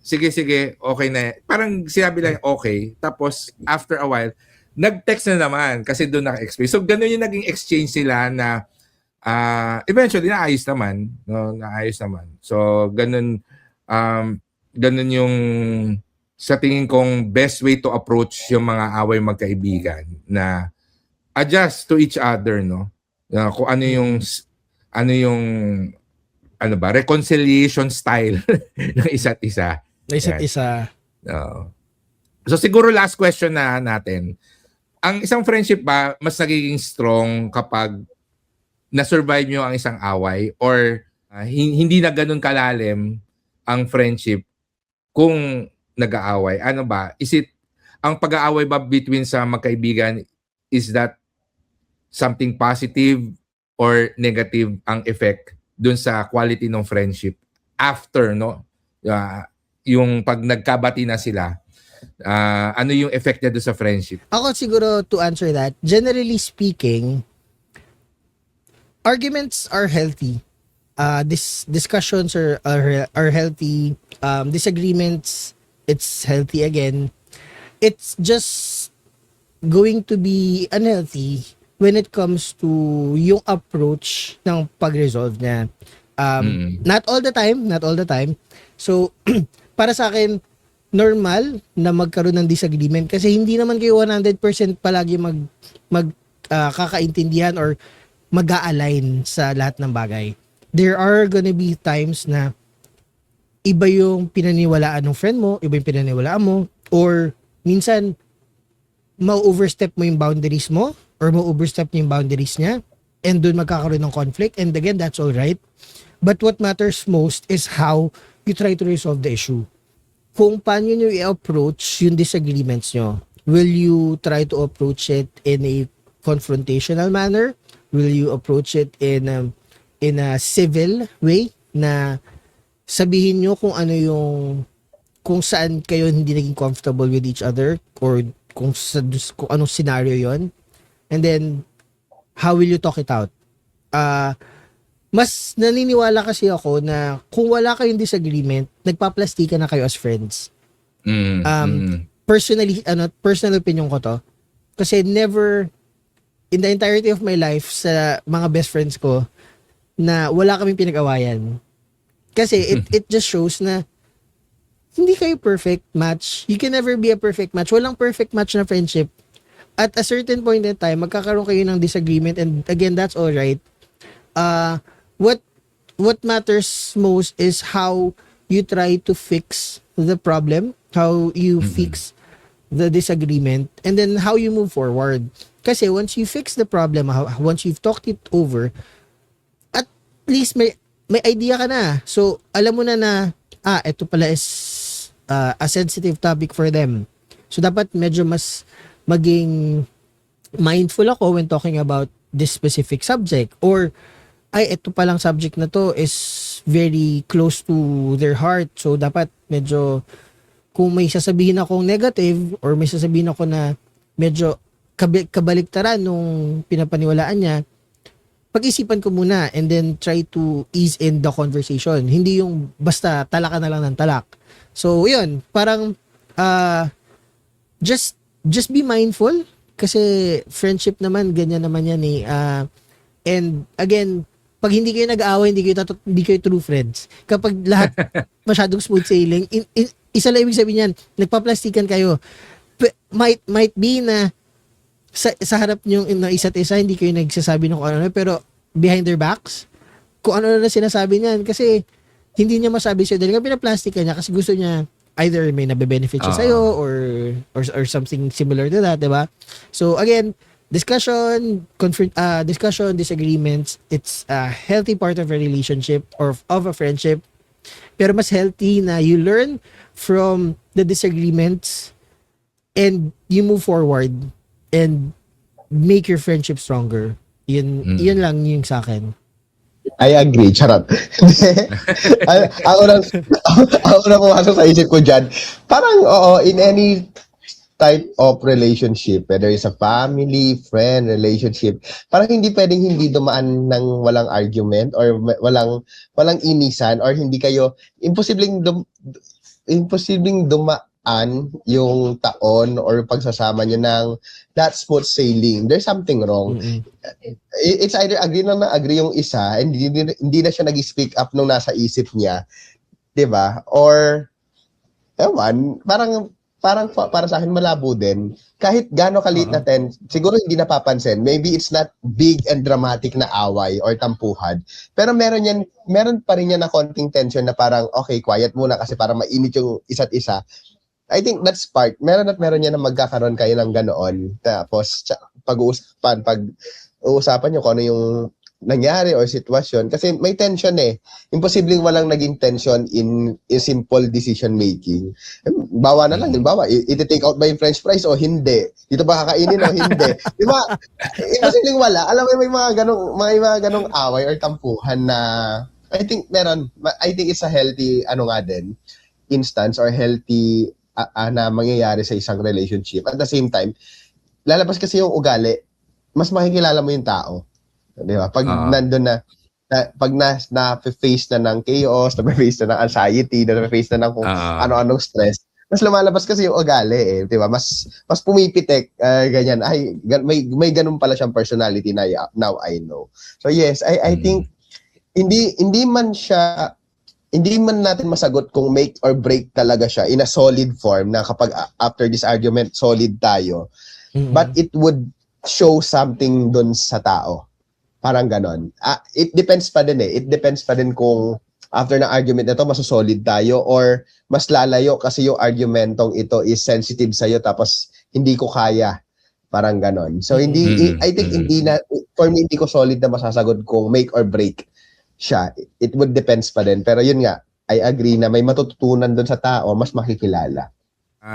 sige, okay na. Parang sinabi lang okay. Tapos after a while, nag-text na naman kasi doon naka-explain. So ganun yung naging exchange sila na eventually naayos naman, no? Naayos naman. So ganun yung sa tingin kong best way to approach yung mga away magkaibigan na adjust to each other, no? Kung ano yung reconciliation style ng isa't isa. Isa't isa. So siguro last question na natin. Ang isang friendship ba mas nagiging strong kapag na-survive nyo ang isang away or hindi na ganun kalalim ang friendship kung nag-aaway? Ano ba? Is it, ang pag-aaway ba between sa magkaibigan, is that something positive or negative ang effect dun sa quality ng friendship after, no? Yung pag nagkabati na sila, ano yung effect niya dun sa friendship? Ako siguro to answer that, generally speaking, arguments are healthy. Discussions are healthy. Disagreements, it's healthy again. It's just going to be unhealthy when it comes to yung approach ng pag-resolve niya. Not all the time. So, para sa akin, normal na magkaroon ng disagreement kasi hindi naman kayo 100% palagi kakaintindihan or mag-a-align sa lahat ng bagay. There are gonna be times na iba yung pinaniwalaan ng friend mo, iba yung pinaniwalaan mo, or minsan ma-overstep mo yung boundaries mo or ma-overstep niya yung boundaries niya and doon magkakaroon ng conflict, and again, that's all right. But what matters most is how you try to resolve the issue. Kung paano nyo i-approach yung disagreements nyo. Will you try to approach it in a confrontational manner? Will you approach it in a civil way na sabihin nyo kung ano kung saan kayo hindi naging comfortable with each other or kung anong scenario yon, and then how will you talk it out? Mas naniniwala kasi ako na kung wala kayong disagreement, nagpaplastikan na kayo as friends. Personally, personal opinion ko to, kasi never in the entirety of my life sa mga best friends ko na wala kaming pinag-awayan. Kasi it just shows na hindi kayo perfect match. You can never be a perfect match. Walang perfect match na friendship. At a certain point in time, magkakaroon kayo ng disagreement, and again, that's all right. What matters most is how you try to fix the problem, how you fix the disagreement, and then how you move forward. Kasi once you fix the problem, once you've talked it over, at least may idea ka na. So, alam mo na ito pala is a sensitive topic for them. So, dapat medyo mas maging mindful ako when talking about this specific subject, or ay ito palang subject na to is very close to their heart, so dapat medyo kung may sasabihin akong negative or may sasabihin ako na medyo kabaliktaran nung pinapaniwalaan niya, pag-isipan ko muna and then try to ease in the conversation. Hindi yung basta talakan na lang ng talak. So, yun, parang just be mindful kasi friendship naman, ganyan naman yan eh. And again, pag hindi kayo nag-aaway, hindi kayo true friends. Kapag lahat masyadong smooth sailing, isa lang ibig sabihin yan, nagpaplastikan kayo. Might be na sa harap nyo ng isa't isa, hindi kayo nagsasabi ng kung ano, pero behind their backs, kung ano na sinasabi niyan, kasi hindi niya masabi sa'yo dahil nga pinaplastikan niya kasi gusto niya either may nabe-benefit siya sa'yo or something similar to that, diba? So again, discussion, disagreements, it's a healthy part of a relationship or of a friendship, pero mas healthy na you learn from the disagreements and you move forward and make your friendship stronger. Yun lang yung sa akin. I agree, charot. Ako na pumasok sa isip ko dyan, parang oo, in any type of relationship, whether it's a family, friend, relationship, parang hindi pwedeng hindi dumaan ng walang argument or walang inisan or hindi kayo, imposibleng dumaan yung taon or pagsasama nyo ng that smooth sailing. There's something wrong. Mm-mm. It's either agree na agree yung isa and hindi na siya nag-speak up nung nasa isip niya, 'di ba? Or ewan, parang para sa akin malabo din. Kahit gaano kalit na siguro hindi napapansin. Maybe it's not big and dramatic na away or tampuhan. Pero meron pa rin yan na konting tension na parang okay, quiet muna kasi para mainit yung isa't isa. I think that's part. Meron yan na magkakaroon kayo ng ganoon. Tapos pag-uusapan nyo kung ano yung nangyari or sitwasyon. Kasi may tension eh. Imposibleng walang naging tension in simple decision making. Bawa na lang. Bawa, iti-take out ba yung french fries o hindi? Dito ba kakainin o hindi? Di ba? Imposibleng wala. Alam mo, may mga ganong away or tampuhan na I think it's a healthy instance or healthy na mangyayari sa isang relationship. At the same time, lalabas kasi yung ugali, mas makikilala mo yung tao. Di ba? Pag nandun na, pag na-face na ng chaos, na-face na ng anxiety, na-face na ng kung ano-anong stress, mas lumalabas kasi yung ugali eh. Di ba? Mas pumipitik, ganyan. Ay, may ganun pala siyang personality na now I know. So yes, I think, hindi man natin masagot kung make or break talaga siya in a solid form na kapag after this argument solid tayo. Mm-hmm. But it would show something dun sa tao. Parang ganon. It depends pa din eh. It depends pa din kung after ng argument na to masasolid tayo or mas lalayo kasi yung argumentong ito is sensitive sa'yo tapos hindi ko kaya. Parang ganon. So I think for me hindi ko solid na masasagot kung make or break siya. It would depends pa din. Pero yun nga, I agree na may matututunan doon sa tao, mas makikilala.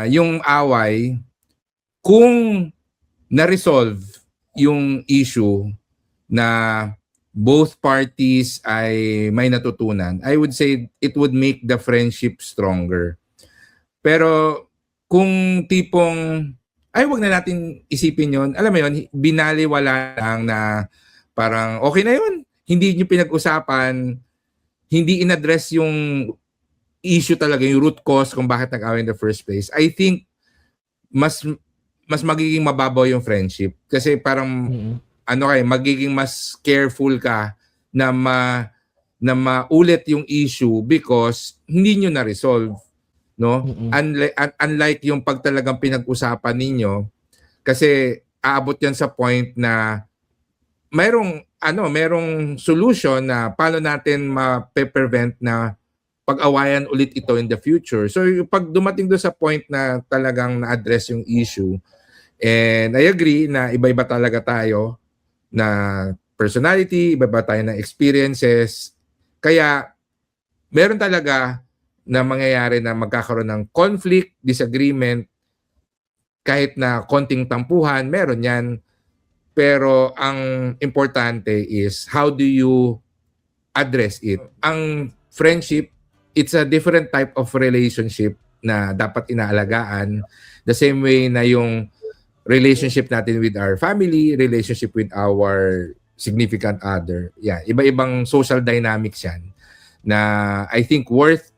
Yung away, kung na-resolve yung issue na both parties ay may natutunan, I would say it would make the friendship stronger. Pero kung tipong, wag na natin isipin yon, alam mo yun, binaliwala lang na parang okay na yun. Hindi nyo pinag-usapan, hindi in-address yung issue talaga, yung root cause kung bakit nag-away in the first place. I think mas magiging mababaw yung friendship. Kasi parang, magiging mas careful ka na maulit yung issue because hindi nyo na-resolve. No? Unlike yung pag talagang pinag-usapan ninyo, kasi aabot yan sa point na merong solution na paano natin ma-prevent na pag-awayan ulit ito in the future. So pag dumating doon sa point na talagang na-address yung issue, and I agree na iba-iba talaga tayo na personality, iba-iba tayo na experiences, kaya meron talaga na mangyayari na magkakaroon ng conflict, disagreement, kahit na konting tampuhan, meron yan. pero ang importante is how do you address it. Ang friendship, it's a different type of relationship na dapat inaalagaan. The same way na yung relationship natin with our family, relationship with our significant other. Yeah, iba-ibang social dynamics yan na I think worth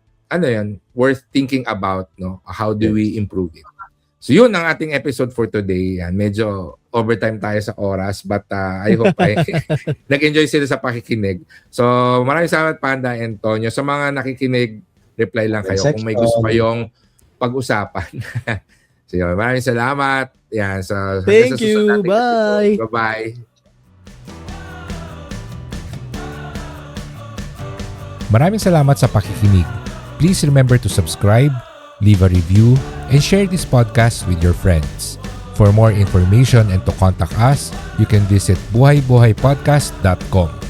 thinking about, no? How do we improve it? So yun ang ating episode for today. Yan, medyo overtime tayo sa oras, but I hope nag-enjoy sila sa pakikinig. So maraming salamat, Panda and Tonyo. Sa mga nakikinig, reply lang kayo kung may gusto kayong pag-usapan. So yun, maraming salamat. Yan, Thank you. Bye. Bye-bye. Maraming salamat sa pakikinig. Please remember to subscribe, leave a review, and share this podcast with your friends. For more information and to contact us, you can visit buhaybuhaypodcast.com.